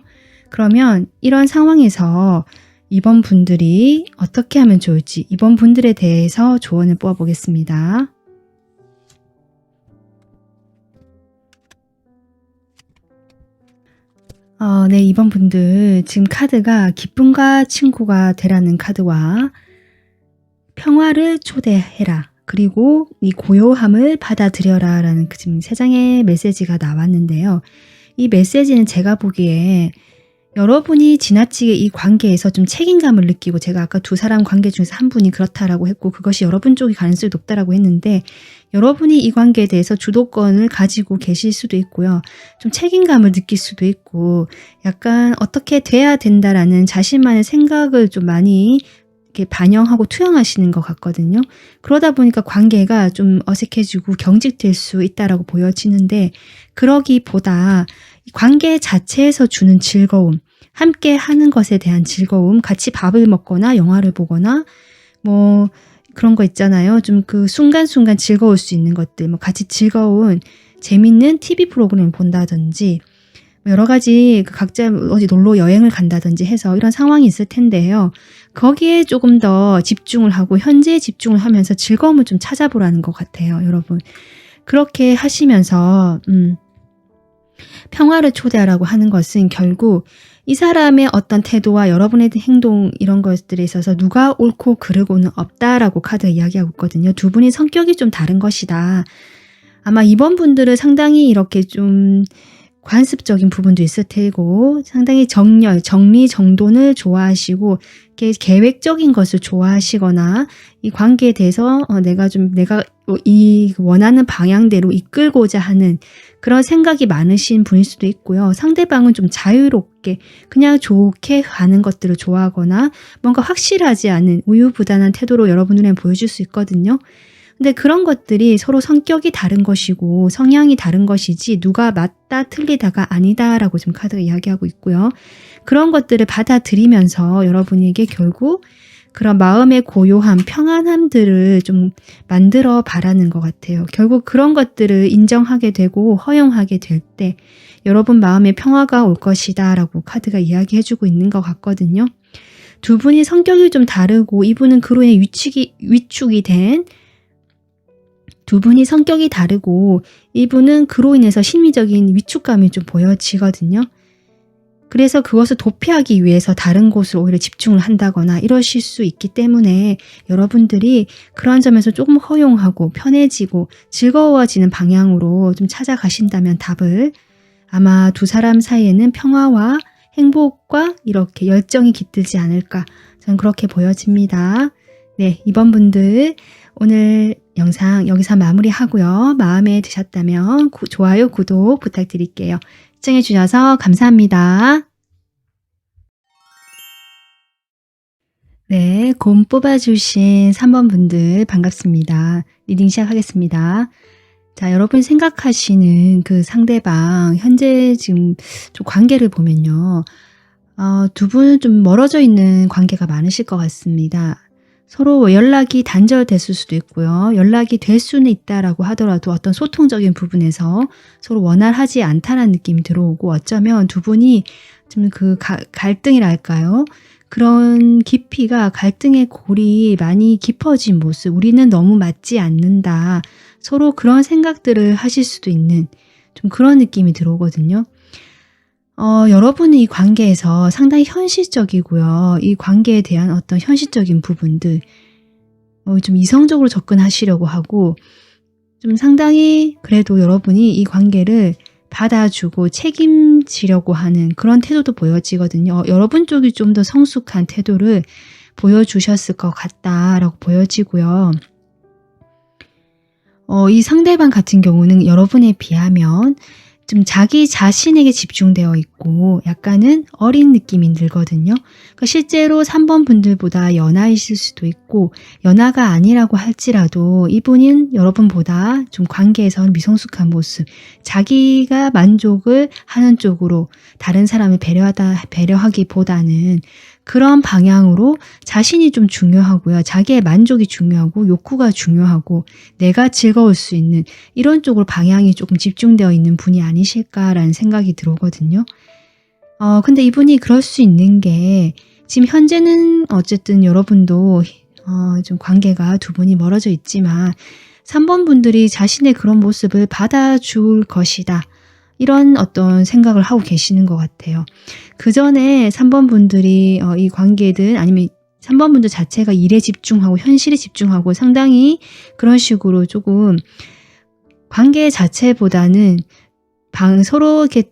[SPEAKER 1] 그러면 이런 상황에서 이번 분들이 어떻게 하면 좋을지 이번 분들에 대해서 조언을 뽑아보겠습니다. 네, 이번 분들 지금 카드가 기쁨과 친구가 되라는 카드와 평화를 초대해라. 그리고 이 고요함을 받아들여라 라는 지금 3장의 메시지가 나왔는데요. 이 메시지는 제가 보기에 여러분이 지나치게 이 관계에서 좀 책임감을 느끼고 제가 아까 2사람 관계 중에서 한 분이 그렇다라고 했고 그것이 여러분 쪽이 가능성이 높다라고 했는데 여러분이 이 관계에 대해서 주도권을 가지고 계실 수도 있고요. 좀 책임감을 느낄 수도 있고 약간 어떻게 돼야 된다라는 자신만의 생각을 좀 많이 이렇게 반영하고 투영하시는 것 같거든요. 그러다 보니까 관계가 좀 어색해지고 경직될 수 있다라고 보여지는데 그러기보다 관계 자체에서 주는 즐거움, 함께 하는 것에 대한 즐거움, 같이 밥을 먹거나 영화를 보거나 뭐 그런 거 있잖아요. 좀 그 순간순간 즐거울 수 있는 것들, 뭐 같이 즐거운 재밌는 TV 프로그램을 본다든지 여러 가지 각자 어디 놀러 여행을 간다든지 해서 이런 상황이 있을 텐데요. 거기에 조금 더 집중을 하고 현재에 집중을 하면서 즐거움을 좀 찾아보라는 것 같아요, 여러분. 그렇게 하시면서 평화를 초대하라고 하는 것은 결국 이 사람의 어떤 태도와 여러분의 행동 이런 것들에 있어서 누가 옳고 그르고는 없다라고 카드가 이야기하고 있거든요. 두 분이 성격이 좀 다른 것이다. 아마 이번 분들은 상당히 이렇게 좀 관습적인 부분도 있을 테고 상당히 정리, 정돈을 좋아하시고 이렇게 계획적인 것을 좋아하시거나 이 관계에 대해서 내가 이 원하는 방향대로 이끌고자 하는 그런 생각이 많으신 분일 수도 있고요. 상대방은 좀 자유롭게 그냥 좋게 가는 것들을 좋아하거나 뭔가 확실하지 않은 우유부단한 태도로 여러분 눈에 보여줄 수 있거든요. 근데 그런 것들이 서로 성격이 다른 것이고 성향이 다른 것이지 누가 맞다 틀리다가 아니다라고 지금 카드가 이야기하고 있고요. 그런 것들을 받아들이면서 여러분에게 결국 그런 마음의 고요함, 평안함들을 좀 만들어 바라는 것 같아요. 결국 그런 것들을 인정하게 되고 허용하게 될 때 여러분 마음의 평화가 올 것이다 라고 카드가 이야기해주고 있는 것 같거든요. 두 분이 성격이 좀 다르고 이분은 그로 인해 위축이 된 두 분이 성격이 다르고 이분은 그로 인해서 심리적인 위축감이 좀 보여지거든요. 그래서 그것을 도피하기 위해서 다른 곳을 오히려 집중을 한다거나 이러실 수 있기 때문에 여러분들이 그런 점에서 조금 허용하고 편해지고 즐거워지는 방향으로 좀 찾아가신다면 답을 아마 두 사람 사이에는 평화와 행복과 이렇게 열정이 깃들지 않을까 저는 그렇게 보여집니다. 네, 이번 분들 오늘 영상 여기서 마무리하고요. 마음에 드셨다면 좋아요, 구독 부탁드릴게요. 시청해주셔서 감사합니다. 네, 곰 뽑아주신 3번 분들 반갑습니다. 리딩 시작하겠습니다. 자, 여러분 생각하시는 그 상대방 현재 지금 좀 관계를 보면요. 두 분은 좀 멀어져 있는 관계가 많으실 것 같습니다. 서로 연락이 단절됐을 수도 있고요. 연락이 될 수는 있다라고 하더라도 어떤 소통적인 부분에서 서로 원활하지 않다는 느낌이 들어오고 어쩌면 두 분이 좀 그 갈등이랄까요? 그런 깊이가 갈등의 골이 많이 깊어진 모습, 우리는 너무 맞지 않는다. 서로 그런 생각들을 하실 수도 있는 좀 그런 느낌이 들어오거든요. 여러분은 이 관계에서 상당히 현실적이고요. 이 관계에 대한 어떤 현실적인 부분들, 좀 이성적으로 접근하시려고 하고, 좀 상당히 그래도 여러분이 이 관계를 받아주고 책임지려고 하는 그런 태도도 보여지거든요. 여러분 쪽이 좀 더 성숙한 태도를 보여주셨을 것 같다라고 보여지고요. 이 상대방 같은 경우는 여러분에 비하면 좀 자기 자신에게 집중되어 있고 약간은 어린 느낌이 들거든요. 그러니까 실제로 3번 분들보다 연하이실 수도 있고 연하가 아니라고 할지라도 이분은 여러분보다 좀 관계에선 미성숙한 모습, 자기가 만족을 하는 쪽으로 다른 사람을 배려하기보다는 그런 방향으로 자신이 좀 중요하고요. 자기의 만족이 중요하고 욕구가 중요하고 내가 즐거울 수 있는 이런 쪽으로 방향이 조금 집중되어 있는 분이 아니실까라는 생각이 들어오거든요. 근데 이분이 그럴 수 있는 게 지금 현재는 어쨌든 여러분도 좀 관계가 두 분이 멀어져 있지만 3번 분들이 자신의 그런 모습을 받아줄 것이다. 이런 어떤 생각을 하고 계시는 것 같아요. 그 전에 3번 분들이 이 관계든 아니면 3번 분들 자체가 일에 집중하고 현실에 집중하고 상당히 그런 식으로 조금 관계 자체보다는 서로 이렇게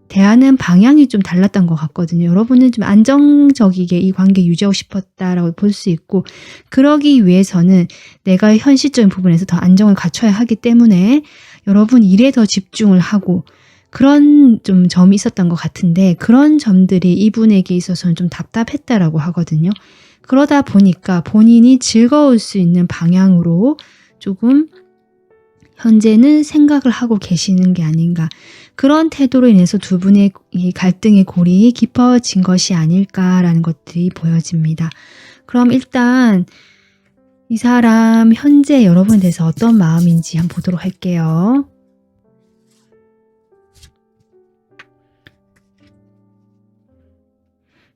[SPEAKER 1] 대하는 방향이 좀 달랐던 것 같거든요. 여러분은 좀 안정적이게 이 관계 유지하고 싶었다라고 볼 수 있고 그러기 위해서는 내가 현실적인 부분에서 더 안정을 갖춰야 하기 때문에 여러분 일에 더 집중을 하고 그런 좀 점이 있었던 것 같은데 그런 점들이 이분에게 있어서는 좀 답답했다라고 하거든요. 그러다 보니까 본인이 즐거울 수 있는 방향으로 조금 현재는 생각을 하고 계시는 게 아닌가. 그런 태도로 인해서 두 분의 이 갈등의 골이 깊어진 것이 아닐까라는 것들이 보여집니다. 그럼 일단 이 사람 현재 여러분에 대해서 어떤 마음인지 한번 보도록 할게요.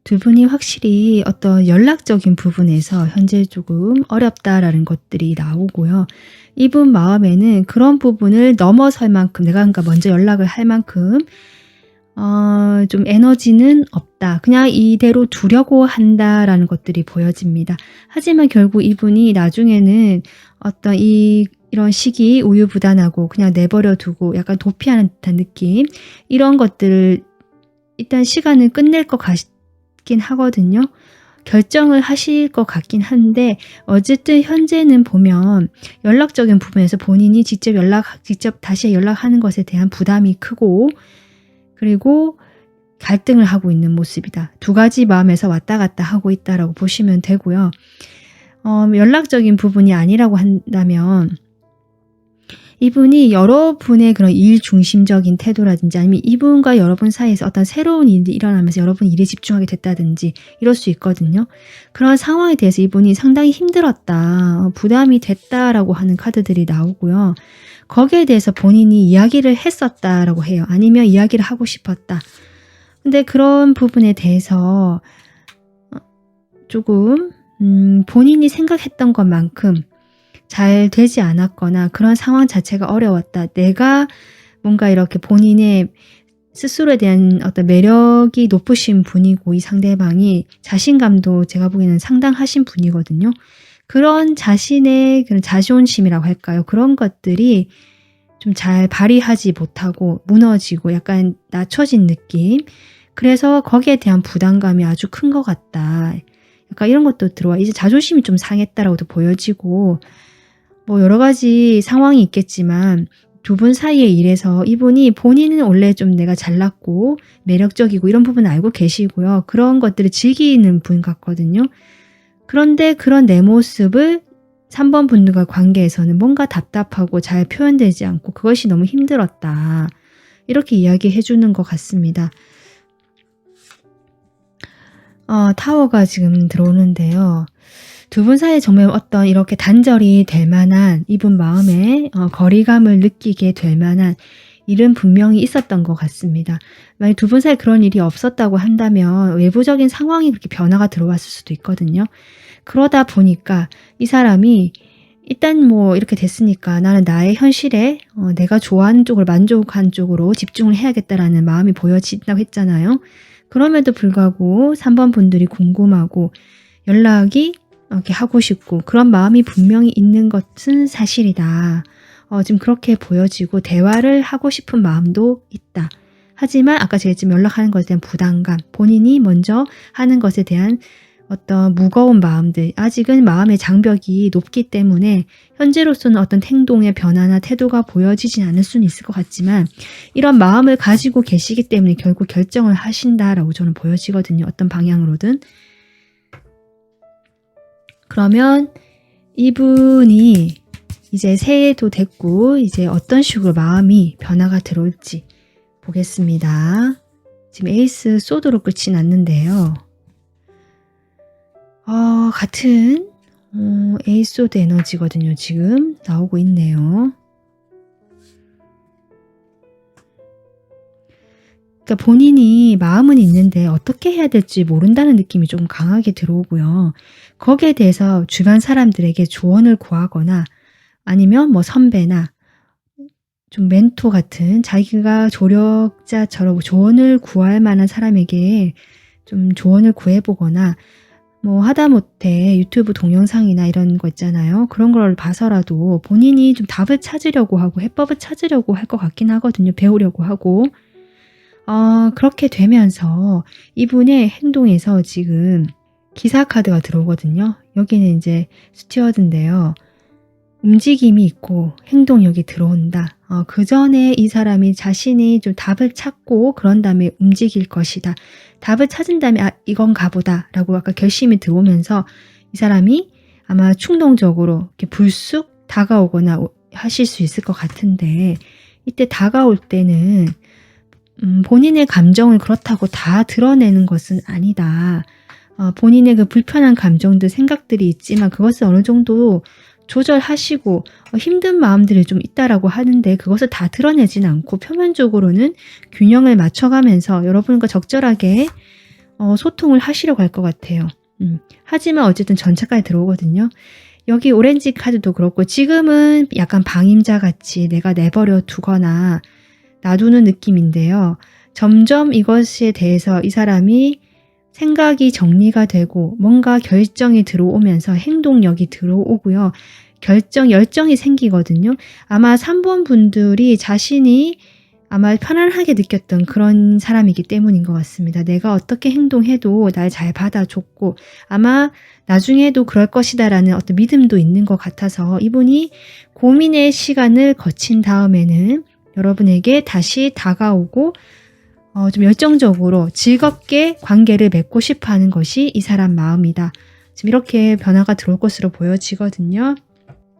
[SPEAKER 1] 두 분이 확실히 어떤 연락적인 부분에서 현재 조금 어렵다라는 것들이 나오고요. 이분 마음에는 그런 부분을 넘어설 만큼 내가 그러니까 먼저 연락을 할 만큼 좀 에너지는 없다. 그냥 이대로 두려고 한다라는 것들이 보여집니다. 하지만 결국 이분이 나중에는 어떤 이런 시기 우유부단하고 그냥 내버려 두고 약간 도피하는 듯한 느낌 이런 것들을 일단 시간을 끝낼 것 같긴 하거든요. 결정을 하실 것 같긴 한데 어쨌든 현재는 보면 연락적인 부분에서 본인이 직접 다시 연락하는 것에 대한 부담이 크고 그리고 갈등을 하고 있는 모습이다. 두 가지 마음에서 왔다 갔다 하고 있다라고 보시면 되고요. 연락적인 부분이 아니라고 한다면 이분이 여러분의 그런 일 중심적인 태도라든지 아니면 이분과 여러분 사이에서 어떤 새로운 일이 일어나면서 여러분 일에 집중하게 됐다든지 이럴 수 있거든요. 그런 상황에 대해서 이분이 상당히 힘들었다, 부담이 됐다라고 하는 카드들이 나오고요. 거기에 대해서 본인이 이야기를 했었다라고 해요. 아니면 이야기를 하고 싶었다. 근데 그런 부분에 대해서 조금 본인이 생각했던 것만큼 잘 되지 않았거나 그런 상황 자체가 어려웠다. 내가 뭔가 이렇게 본인의 스스로에 대한 어떤 매력이 높으신 분이고 이 상대방이 자신감도 제가 보기에는 상당하신 분이거든요. 그런 자신의 그런 자존심이라고 할까요? 그런 것들이 좀 잘 발휘하지 못하고 무너지고 약간 낮춰진 느낌. 그래서 거기에 대한 부담감이 아주 큰 것 같다. 약간 이런 것도 들어와. 이제 자존심이 좀 상했다라고도 보여지고 뭐 여러 가지 상황이 있겠지만 두 분 사이의 일에서 이분이 본인은 원래 좀 내가 잘났고 매력적이고 이런 부분 알고 계시고요. 그런 것들을 즐기는 분 같거든요. 그런데 그런 내 모습을 3번 분들과 관계에서는 뭔가 답답하고 잘 표현되지 않고 그것이 너무 힘들었다. 이렇게 이야기해 주는 것 같습니다. 타워가 지금 들어오는데요. 두 분 사이에 정말 어떤 이렇게 단절이 될 만한 이분 마음에 거리감을 느끼게 될 만한 일은 분명히 있었던 것 같습니다. 만약 두 분 사이에 그런 일이 없었다고 한다면 외부적인 상황이 그렇게 변화가 들어왔을 수도 있거든요. 그러다 보니까 이 사람이 일단 뭐 이렇게 됐으니까 나는 나의 현실에 내가 좋아하는 쪽을 만족한 쪽으로 집중을 해야겠다라는 마음이 보여진다고 했잖아요. 그럼에도 불구하고 3번 분들이 궁금하고 연락이 이렇게 하고 싶고 그런 마음이 분명히 있는 것은 사실이다. 지금 그렇게 보여지고 대화를 하고 싶은 마음도 있다. 하지만 아까 제가 지금 연락하는 것에 대한 부담감, 본인이 먼저 하는 것에 대한 어떤 무거운 마음들, 아직은 마음의 장벽이 높기 때문에 현재로서는 어떤 행동의 변화나 태도가 보여지진 않을 수는 있을 것 같지만 이런 마음을 가지고 계시기 때문에 결국 결정을 하신다라고 저는 보여지거든요. 어떤 방향으로든. 그러면 이분이 이제 새해도 됐고 이제 어떤 식으로 마음이 변화가 들어올지 보겠습니다. 지금 에이스 소드로 끝이 났는데요. 같은 에이스 소드 에너지거든요. 지금 나오고 있네요. 그러니까 본인이 마음은 있는데 어떻게 해야 될지 모른다는 느낌이 조금 강하게 들어오고요. 거기에 대해서 주변 사람들에게 조언을 구하거나 아니면 뭐 선배나 좀 멘토 같은 자기가 조력자처럼 조언을 구할 만한 사람에게 좀 조언을 구해보거나 뭐 하다못해 유튜브 동영상이나 이런 거 있잖아요. 그런 걸 봐서라도 본인이 좀 답을 찾으려고 하고 해법을 찾으려고 할 것 같긴 하거든요. 배우려고 하고. 그렇게 되면서 이분의 행동에서 지금 기사 카드가 들어오거든요. 여기는 이제 스튜어드인데요. 움직임이 있고 행동력이 들어온다. 그 전에 이 사람이 자신이 좀 답을 찾고 그런 다음에 움직일 것이다. 답을 찾은 다음에 이건가 보다 라고 아까 결심이 들어오면서 이 사람이 아마 충동적으로 이렇게 불쑥 다가오거나 하실 수 있을 것 같은데 이때 다가올 때는 본인의 감정을 그렇다고 다 드러내는 것은 아니다. 본인의 그 불편한 감정들, 생각들이 있지만 그것을 어느 정도 조절하시고 힘든 마음들이 좀 있다라고 하는데 그것을 다 드러내진 않고 표면적으로는 균형을 맞춰가면서 여러분과 적절하게 소통을 하시려고 할 것 같아요. 하지만 어쨌든 전차까지 들어오거든요. 여기 오렌지 카드도 그렇고 지금은 약간 방임자 같이 내가 내버려 두거나 놔두는 느낌인데요. 점점 이것에 대해서 이 사람이 생각이 정리가 되고 뭔가 결정이 들어오면서 행동력이 들어오고요. 열정이 생기거든요. 아마 3번 분들이 자신이 아마 편안하게 느꼈던 그런 사람이기 때문인 것 같습니다. 내가 어떻게 행동해도 날 잘 받아줬고 아마 나중에도 그럴 것이다라는 어떤 믿음도 있는 것 같아서 이분이 고민의 시간을 거친 다음에는 여러분에게 다시 다가오고 좀 열정적으로 즐겁게 관계를 맺고 싶어 하는 것이 이 사람 마음이다. 지금 이렇게 변화가 들어올 것으로 보여지거든요.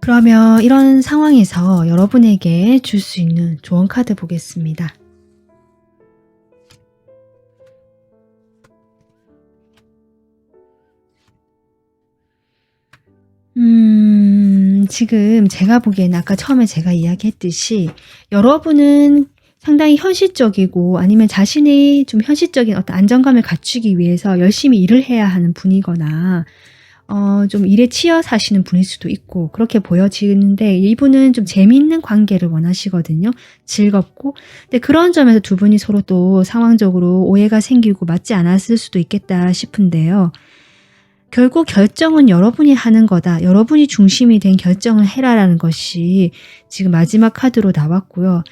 [SPEAKER 1] 그러면 이런 상황에서 여러분에게 줄 수 있는 조언 카드 보겠습니다. 지금 제가 보기에는 아까 처음에 제가 이야기했듯이 여러분은 상당히 현실적이고 아니면 자신이 좀 현실적인 어떤 안정감을 갖추기 위해서 열심히 일을 해야 하는 분이거나 좀 일에 치여 사시는 분일 수도 있고 그렇게 보여지는데 이분은 좀 재미있는 관계를 원하시거든요. 즐겁고. 근데 그런 점에서 두 분이 서로 또 상황적으로 오해가 생기고 맞지 않았을 수도 있겠다 싶은데요. 결국 결정은 여러분이 하는 거다. 여러분이 중심이 된 결정을 해라라는 것이 지금 마지막 카드로 나왔고요.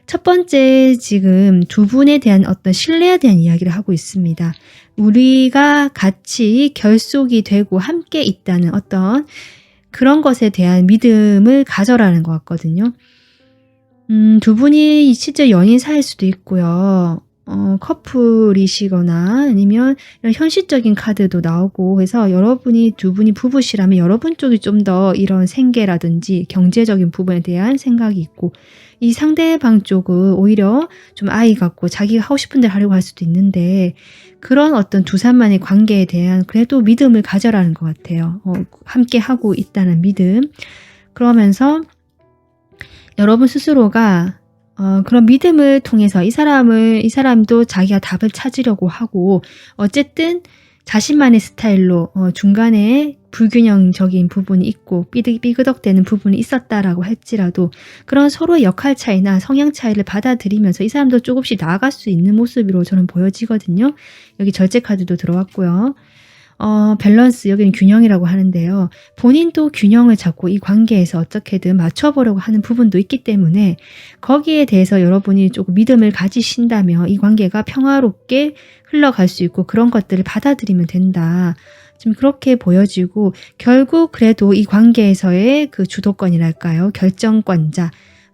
[SPEAKER 1] 첫 번째 지금 두 분에 대한 어떤 신뢰에 대한 이야기를 하고 있습니다. 우리가 같이 결속이 되고 함께 있다는 어떤 그런 것에 대한 믿음을 가져라는 것 같거든요. 두 분이 실제 연인 사이일 수도 있고요. 커플이시거나 아니면 이런 현실적인 카드도 나오고 해서 여러분이 두 분이 부부시라면 여러분 쪽이 좀 더 이런 생계라든지 경제적인 부분에 대한 생각이 있고 이 상대방 쪽은 오히려 좀 아이 같고 자기가 하고 싶은 대로 하려고 할 수도 있는데 그런 어떤 두 사람만의 관계에 대한 그래도 믿음을 가져라는 것 같아요. 함께 하고 있다는 믿음. 그러면서 여러분 스스로가 그런 믿음을 통해서 이 사람도 자기가 답을 찾으려고 하고 어쨌든 자신만의 스타일로 중간에 불균형적인 부분이 있고 삐그덕대는 부분이 있었다라고 할지라도 그런 서로의 역할 차이나 성향 차이를 받아들이면서 이 사람도 조금씩 나아갈 수 있는 모습으로 저는 보여지거든요. 여기 절제 카드도 들어왔고요. 밸런스, 여기는 균형이라고 하는데요. 본인도 균형을 잡고 이 관계에서 어떻게든 맞춰보려고 하는 부분도 있기 때문에 거기에 대해서 여러분이 조금 믿음을 가지신다면 이 관계가 평화롭게 흘러갈 수 있고 그런 것들을 받아들이면 된다. 지금 그렇게 보여지고 결국 그래도 이 관계에서의 그 주도권이랄까요? 결정권자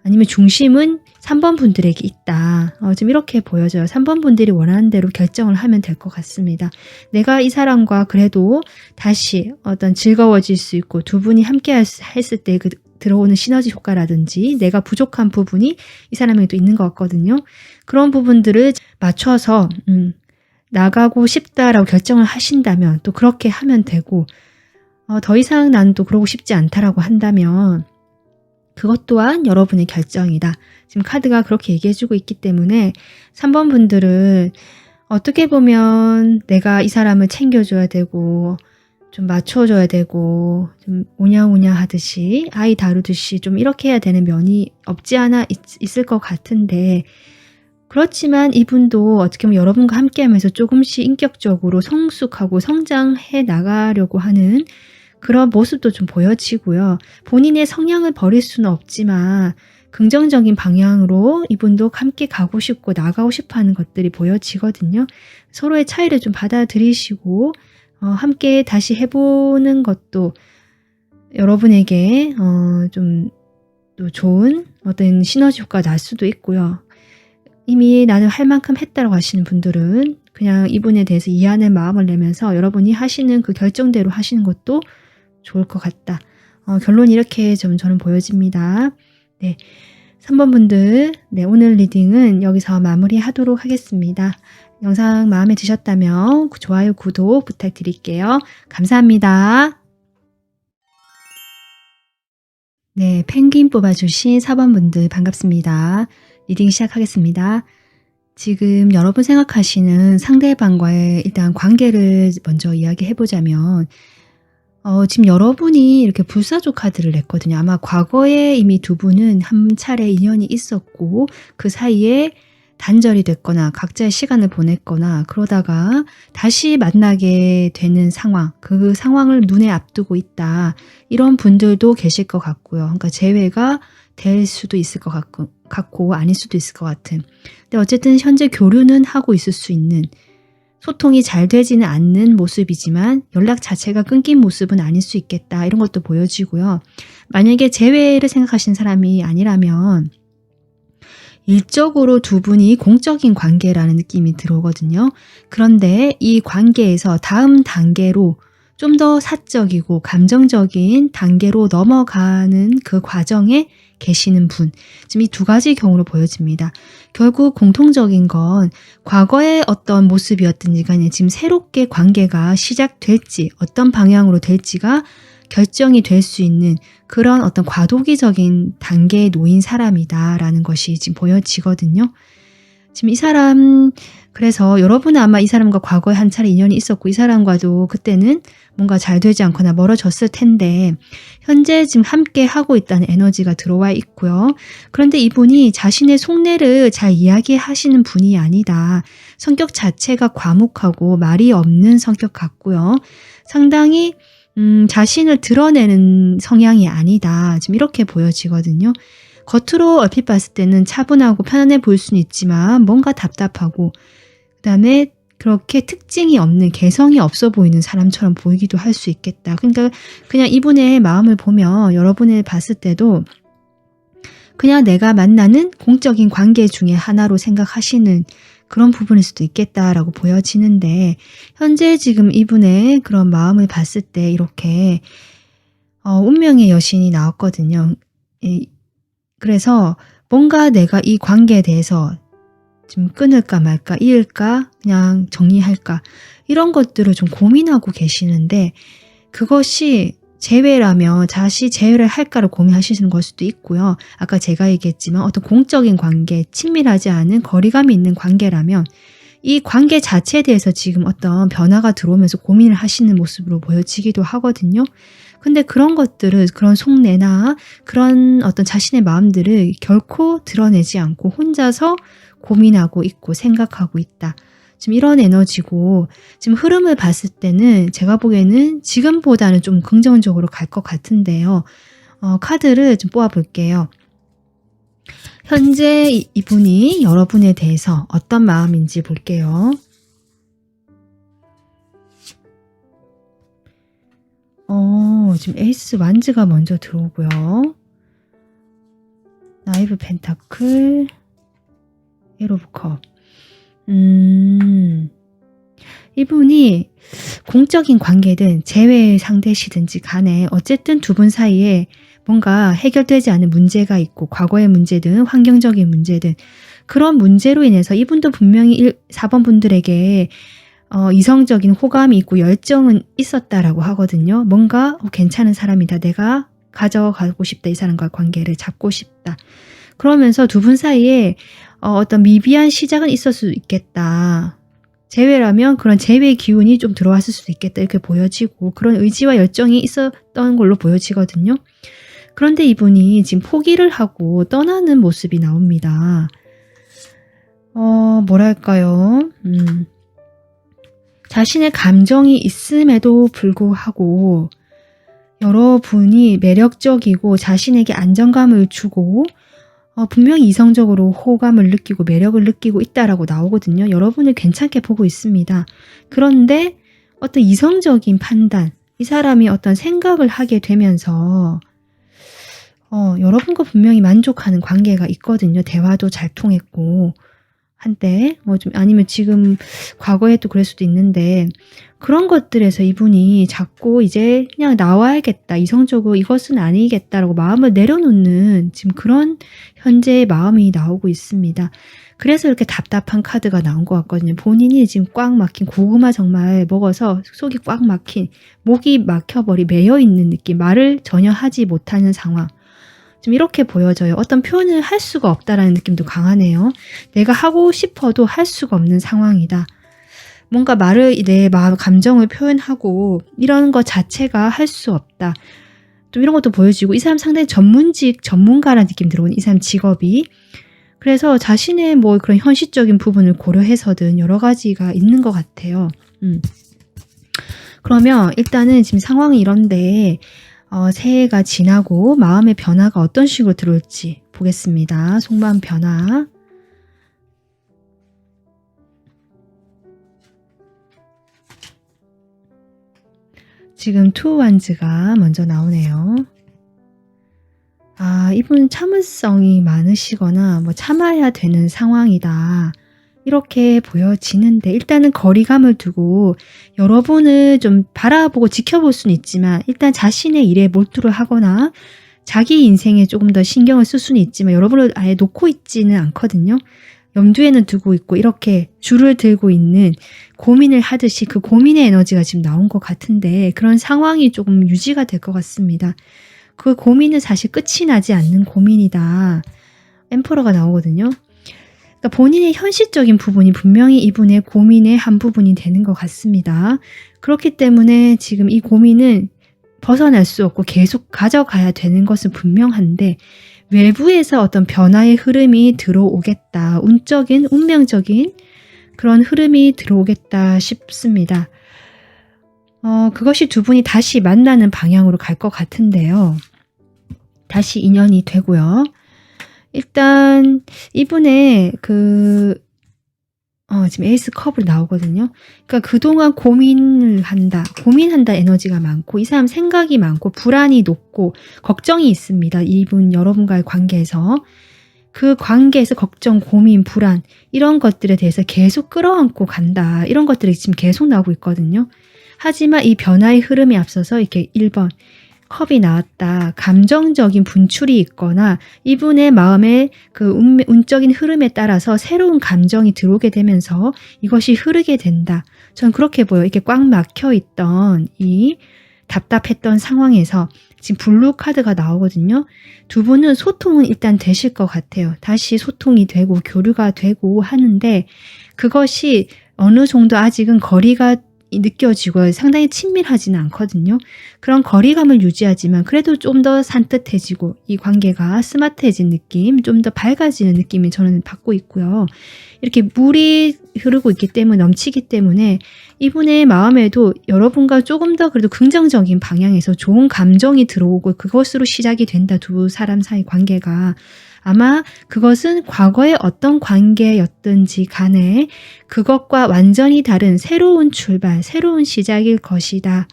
[SPEAKER 1] 아니면 중심은 3번 분들에게 있다. 지금 이렇게 보여져요. 3번 분들이 원하는 대로 결정을 하면 될 것 같습니다. 내가 이 사람과 그래도 다시 어떤 즐거워질 수 있고 두 분이 함께 했을 때 그 들어오는 시너지 효과라든지 내가 부족한 부분이 이 사람에게도 있는 것 같거든요. 그런 부분들을 맞춰서 나가고 싶다라고 결정을 하신다면 또 그렇게 하면 되고 더 이상 난 또 그러고 싶지 않다라고 한다면 그것 또한 여러분의 결정이다. 지금 카드가 그렇게 얘기해주고 있기 때문에 3번 분들은 어떻게 보면 내가 이 사람을 챙겨줘야 되고 좀 맞춰줘야 되고 좀 오냐오냐 하듯이 아이 다루듯이 좀 이렇게 해야 되는 면이 없지 않아 있을 것 같은데 그렇지만 이분도 어떻게 보면 여러분과 함께하면서 조금씩 인격적으로 성숙하고 성장해 나가려고 하는 그런 모습도 좀 보여지고요. 본인의 성향을 버릴 수는 없지만 긍정적인 방향으로 이분도 함께 가고 싶고 나가고 싶어 하는 것들이 보여지거든요. 서로의 차이를 좀 받아들이시고 함께 다시 해보는 것도 여러분에게 좀 또 좋은 어떤 시너지 효과가 날 수도 있고요. 이미 나는 할 만큼 했다고 하시는 분들은 그냥 이분에 대해서 이해하는 마음을 내면서 여러분이 하시는 그 결정대로 하시는 것도 좋을 것 같다. 결론이 이렇게 좀 저는 보여집니다. 네, 3번 분들, 네, 오늘 리딩은 여기서 마무리하도록 하겠습니다. 영상 마음에 드셨다면 좋아요, 구독 부탁드릴게요. 감사합니다. 네, 펭귄 뽑아주신 4번 분들 반갑습니다. 리딩 시작하겠습니다. 지금 여러분 생각하시는 상대방과의 일단 관계를 먼저 이야기해보자면 지금 여러분이 이렇게 불사조 카드를 냈거든요. 아마 과거에 이미 두 분은 한 차례 인연이 있었고 그 사이에 단절이 됐거나 각자의 시간을 보냈거나 그러다가 다시 만나게 되는 상황, 그 상황을 눈에 앞두고 있다. 이런 분들도 계실 것 같고요. 그러니까 재회가 될 수도 있을 것 같고 아닐 수도 있을 것 같은. 근데 어쨌든 현재 교류는 하고 있을 수 있는, 소통이 잘 되지는 않는 모습이지만 연락 자체가 끊긴 모습은 아닐 수 있겠다. 이런 것도 보여지고요. 만약에 재회를 생각하시는 사람이 아니라면 일적으로 두 분이 공적인 관계라는 느낌이 들어오거든요. 그런데 이 관계에서 다음 단계로 좀 더 사적이고 감정적인 단계로 넘어가는 그 과정에 계시는 분. 지금 이 두 가지 경우로 보여집니다. 결국 공통적인 건 과거의 어떤 모습이었든지 간에 지금 새롭게 관계가 시작될지 어떤 방향으로 될지가 결정이 될 수 있는 그런 어떤 과도기적인 단계에 놓인 사람이다라는 것이 지금 보여지거든요. 지금 이 사람, 그래서 여러분은 아마 이 사람과 과거에 한 차례 인연이 있었고 이 사람과도 그때는 뭔가 잘 되지 않거나 멀어졌을 텐데 현재 지금 함께 하고 있다는 에너지가 들어와 있고요. 그런데 이분이 자신의 속내를 잘 이야기하시는 분이 아니다. 성격 자체가 과묵하고 말이 없는 성격 같고요. 상당히 자신을 드러내는 성향이 아니다. 지금 이렇게 보여지거든요. 겉으로 얼핏 봤을 때는 차분하고 편안해 보일 수는 있지만 뭔가 답답하고 그다음에 그렇게 특징이 없는, 개성이 없어 보이는 사람처럼 보이기도 할 수 있겠다. 그러니까 그냥 이분의 마음을 보면 여러분을 봤을 때도 그냥 내가 만나는 공적인 관계 중에 하나로 생각하시는 그런 부분일 수도 있겠다라고 보여지는데 현재 지금 이분의 그런 마음을 봤을 때 이렇게 운명의 여신이 나왔거든요. 그래서 뭔가 내가 이 관계에 대해서 지금 끊을까 말까, 이을까, 그냥 정리할까 이런 것들을 좀 고민하고 계시는데 그것이 재회라면 다시 재회를 할까를 고민하시는 걸 수도 있고요. 아까 제가 얘기했지만 어떤 공적인 관계, 친밀하지 않은 거리감이 있는 관계라면 이 관계 자체에 대해서 지금 어떤 변화가 들어오면서 고민을 하시는 모습으로 보여지기도 하거든요. 근데 그런 것들을, 그런 속내나 그런 어떤 자신의 마음들을 결코 드러내지 않고 혼자서 고민하고 있고 생각하고 있다. 지금 이런 에너지고 지금 흐름을 봤을 때는 제가 보기에는 지금보다는 좀 긍정적으로 갈 것 같은데요. 카드를 좀 뽑아볼게요. 현재 이분이 여러분에 대해서 어떤 마음인지 볼게요. 지금 에이스 완즈가 먼저 들어오고요. 나이브 펜타클, 에이스 오브 컵. 이분이 공적인 관계든 재회 상대시든지 간에 어쨌든 두 분 사이에 뭔가 해결되지 않은 문제가 있고 과거의 문제든 환경적인 문제든 그런 문제로 인해서 이분도 분명히 4번 분들에게 이성적인 호감이 있고 열정은 있었다라고 하거든요. 뭔가 괜찮은 사람이다. 내가 가져가고 싶다. 이 사람과 관계를 잡고 싶다. 그러면서 두 분 사이에 어떤 미비한 시작은 있을 수 있겠다. 재회라면 그런 재회의 기운이 좀 들어왔을 수도 있겠다. 이렇게 보여지고 그런 의지와 열정이 있었던 걸로 보여지거든요. 그런데 이분이 지금 포기를 하고 떠나는 모습이 나옵니다. 뭐랄까요. 자신의 감정이 있음에도 불구하고 여러분이 매력적이고 자신에게 안정감을 주고 분명히 이성적으로 호감을 느끼고 매력을 느끼고 있다라고 나오거든요. 여러분을 괜찮게 보고 있습니다. 그런데 어떤 이성적인 판단, 이 사람이 어떤 생각을 하게 되면서 여러분과 분명히 만족하는 관계가 있거든요. 대화도 잘 통했고 한때 좀 아니면 지금 과거에 또 그럴 수도 있는데 그런 것들에서 이분이 자꾸 이제 그냥 나와야겠다. 이성적으로 이것은 아니겠다라고 마음을 내려놓는 지금 그런 현재의 마음이 나오고 있습니다. 그래서 이렇게 답답한 카드가 나온 것 같거든요. 본인이 지금 꽉 막힌 고구마 정말 먹어서 속이 꽉 막힌 목이 막혀버리 매여있는 느낌, 말을 전혀 하지 못하는 상황. 좀 이렇게 보여져요. 어떤 표현을 할 수가 없다라는 느낌도 강하네요. 내가 하고 싶어도 할 수가 없는 상황이다. 뭔가 내 마음, 감정을 표현하고 이런 것 자체가 할 수 없다. 좀 이런 것도 보여지고 이 사람 상당히 전문가라는 느낌 들어오는 이 사람 직업이. 그래서 자신의 뭐 그런 현실적인 부분을 고려해서든 여러 가지가 있는 것 같아요. 그러면 일단은 지금 상황이 이런데 새해가 지나고 마음의 변화가 어떤 식으로 들어올지 보겠습니다. 속마음 변화. 지금 투 완즈가 먼저 나오네요. 이분 참을성이 많으시거나 참아야 되는 상황이다. 이렇게 보여지는데 일단은 거리감을 두고 여러분을 좀 바라보고 지켜볼 수는 있지만 일단 자신의 일에 몰두를 하거나 자기 인생에 조금 더 신경을 쓸 수는 있지만 여러분을 아예 놓고 있지는 않거든요. 염두에는 두고 있고 이렇게 줄을 들고 있는 고민을 하듯이 그 고민의 에너지가 지금 나온 것 같은데 그런 상황이 조금 유지가 될 것 같습니다. 그 고민은 사실 끝이 나지 않는 고민이다. 엠퍼러가 나오거든요. 그러니까 본인의 현실적인 부분이 분명히 이분의 고민의 한 부분이 되는 것 같습니다. 그렇기 때문에 지금 이 고민은 벗어날 수 없고 계속 가져가야 되는 것은 분명한데 외부에서 어떤 변화의 흐름이 들어오겠다. 운적인, 운명적인 그런 흐름이 들어오겠다 싶습니다. 그것이 두 분이 다시 만나는 방향으로 갈 것 같은데요. 다시 인연이 되고요. 일단 이분의 지금 에이스 컵으로 나오거든요. 그러니까 그동안 고민한다 에너지가 많고 이 사람 생각이 많고 불안이 높고 걱정이 있습니다. 이분 여러분과의 관계에서 그 관계에서 걱정, 고민, 불안 이런 것들에 대해서 계속 끌어안고 간다. 이런 것들이 지금 계속 나오고 있거든요. 하지만 이 변화의 흐름에 앞서서 이렇게 1번 컵이 나왔다. 감정적인 분출이 있거나 이분의 마음의 그 운적인 흐름에 따라서 새로운 감정이 들어오게 되면서 이것이 흐르게 된다. 전 그렇게 보여요. 이렇게 꽉 막혀 있던 이 답답했던 상황에서 지금 블루 카드가 나오거든요. 두 분은 소통은 일단 되실 것 같아요. 다시 소통이 되고 교류가 되고 하는데 그것이 어느 정도 아직은 거리가 느껴지고 상당히 친밀하지는 않거든요. 그런 거리감을 유지하지만 그래도 좀 더 산뜻해지고 이 관계가 스마트해진 느낌, 좀 더 밝아지는 느낌이 저는 받고 있고요. 이렇게 물이 흐르고 있기 때문에 넘치기 때문에 이분의 마음에도 여러분과 조금 더 그래도 긍정적인 방향에서 좋은 감정이 들어오고 그것으로 시작이 된다. 두 사람 사이 관계가. 아마 그것은 과거의 어떤 관계였든지 간에 그것과 완전히 다른 새로운 출발, 새로운 시작일 것이다.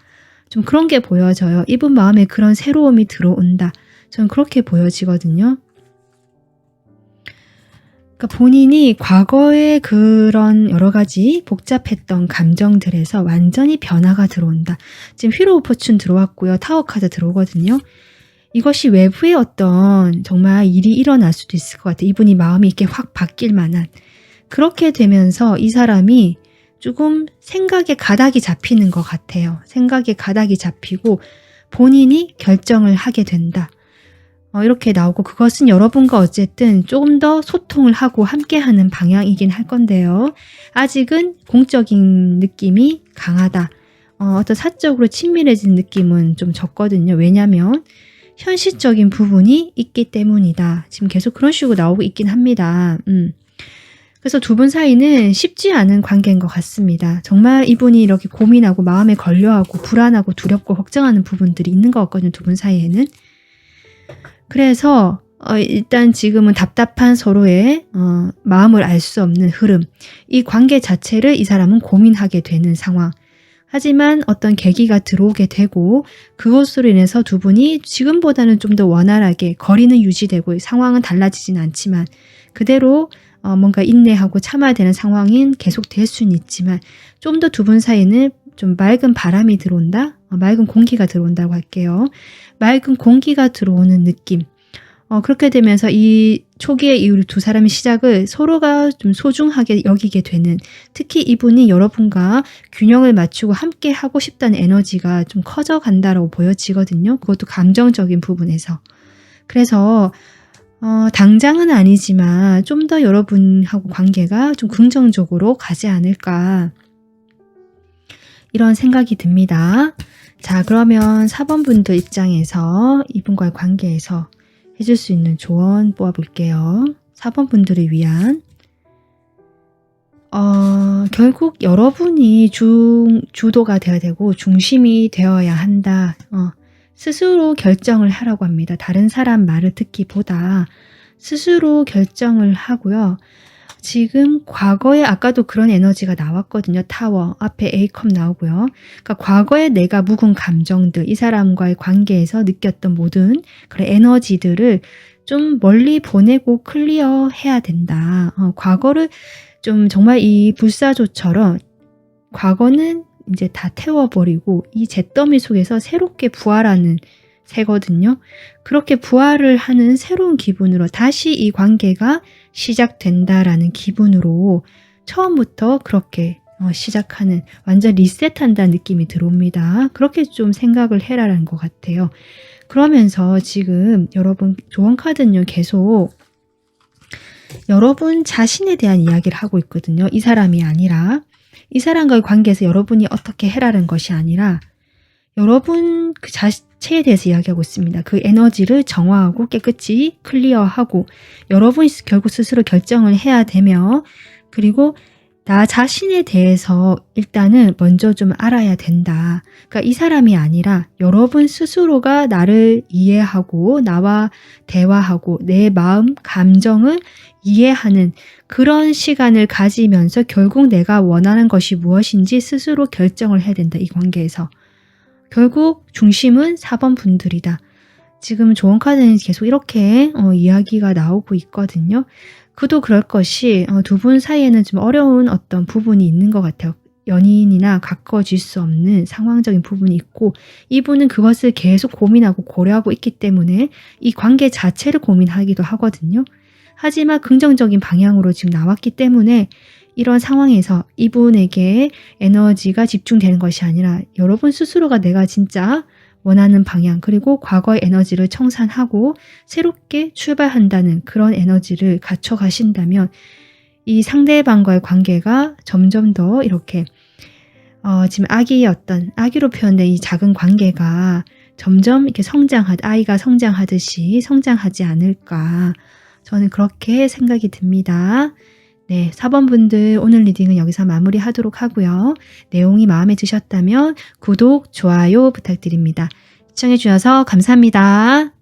[SPEAKER 1] 좀 그런 게 보여져요. 이분 마음에 그런 새로움이 들어온다. 저는 그렇게 보여지거든요. 그러니까 본인이 과거의 그런 여러 가지 복잡했던 감정들에서 완전히 변화가 들어온다. 지금 휘로 오브 포춘 들어왔고요. 타워 카드 들어오거든요. 이것이 외부의 어떤 정말 일이 일어날 수도 있을 것 같아요. 이분이 마음이 이렇게 확 바뀔 만한. 그렇게 되면서 이 사람이 조금 생각의 가닥이 잡히는 것 같아요. 생각의 가닥이 잡히고 본인이 결정을 하게 된다. 이렇게 나오고 그것은 여러분과 어쨌든 조금 더 소통을 하고 함께하는 방향이긴 할 건데요. 아직은 공적인 느낌이 강하다. 어떤 사적으로 친밀해진 느낌은 좀 적거든요. 왜냐하면 현실적인 부분이 있기 때문이다. 지금 계속 그런 식으로 나오고 있긴 합니다. 그래서 두 분 사이는 쉽지 않은 관계인 것 같습니다. 정말 이분이 이렇게 고민하고 마음에 걸려하고 불안하고 두렵고 걱정하는 부분들이 있는 것 같거든요. 두 분 사이에는. 그래서 일단 지금은 답답한 서로의 마음을 알 수 없는 흐름. 이 관계 자체를 이 사람은 고민하게 되는 상황. 하지만 어떤 계기가 들어오게 되고 그것으로 인해서 두 분이 지금보다는 좀 더 원활하게 거리는 유지되고 상황은 달라지진 않지만 그대로 뭔가 인내하고 참아야 되는 상황인 계속 될 수는 있지만 좀 더 두 분 사이는 좀 맑은 바람이 들어온다? 맑은 공기가 들어온다고 할게요. 맑은 공기가 들어오는 느낌. 그렇게 되면서 이 초기에 이 우리 두 사람의 시작을 서로가 좀 소중하게 여기게 되는, 특히 이분이 여러분과 균형을 맞추고 함께 하고 싶다는 에너지가 좀 커져 간다라고 보여지거든요. 그것도 감정적인 부분에서. 그래서 당장은 아니지만 좀 더 여러분하고 관계가 좀 긍정적으로 가지 않을까, 이런 생각이 듭니다. 자, 그러면 4번 분들 입장에서 이분과의 관계에서 해줄 수 있는 조언 뽑아볼게요. 4번 분들을 위한 결국 여러분이 주도가 되어야 되고 중심이 되어야 한다. 스스로 결정을 하라고 합니다. 다른 사람 말을 듣기보다 스스로 결정을 하고요. 지금 과거에 아까도 그런 에너지가 나왔거든요. 타워 앞에 A컵 나오고요. 그러니까 과거에 내가 묵은 감정들, 이 사람과의 관계에서 느꼈던 모든 그런 에너지들을 좀 멀리 보내고 클리어해야 된다. 과거를 좀 정말 이 불사조처럼 과거는 이제 다 태워버리고 이 잿더미 속에서 새롭게 부활하는 새거든요. 그렇게 부활을 하는 새로운 기분으로 다시 이 관계가 시작된다라는 기분으로 처음부터 그렇게 시작하는, 완전 리셋한다는 느낌이 들어옵니다. 그렇게 좀 생각을 해라라는 것 같아요. 그러면서 지금 여러분 조언 카드는요, 계속 여러분 자신에 대한 이야기를 하고 있거든요. 이 사람이 아니라, 이 사람과의 관계에서 여러분이 어떻게 해라는 것이 아니라 여러분 그 자체에 대해서 이야기하고 있습니다. 그 에너지를 정화하고 깨끗이 클리어하고 여러분이 결국 스스로 결정을 해야 되며, 그리고 나 자신에 대해서 일단은 먼저 좀 알아야 된다. 그러니까 이 사람이 아니라 여러분 스스로가 나를 이해하고 나와 대화하고 내 마음, 감정을 이해하는 그런 시간을 가지면서 결국 내가 원하는 것이 무엇인지 스스로 결정을 해야 된다. 이 관계에서. 결국 중심은 4번 분들이다. 지금 조언 카드는 계속 이렇게 이야기가 나오고 있거든요. 그도 그럴 것이 두 분 사이에는 좀 어려운 어떤 부분이 있는 것 같아요. 연인이나 가까워질 수 없는 상황적인 부분이 있고, 이분은 그것을 계속 고민하고 고려하고 있기 때문에 이 관계 자체를 고민하기도 하거든요. 하지만 긍정적인 방향으로 지금 나왔기 때문에 이런 상황에서 이분에게 에너지가 집중되는 것이 아니라 여러분 스스로가 내가 진짜 원하는 방향, 그리고 과거의 에너지를 청산하고 새롭게 출발한다는 그런 에너지를 갖춰 가신다면 이 상대방과의 관계가 점점 더 이렇게 지금 아기로 표현된 이 작은 관계가 점점 이렇게 아이가 성장하듯이 성장하지 않을까, 저는 그렇게 생각이 듭니다. 네, 4번 분들 오늘 리딩은 여기서 마무리하도록 하고요. 내용이 마음에 드셨다면 구독, 좋아요 부탁드립니다. 시청해 주셔서 감사합니다.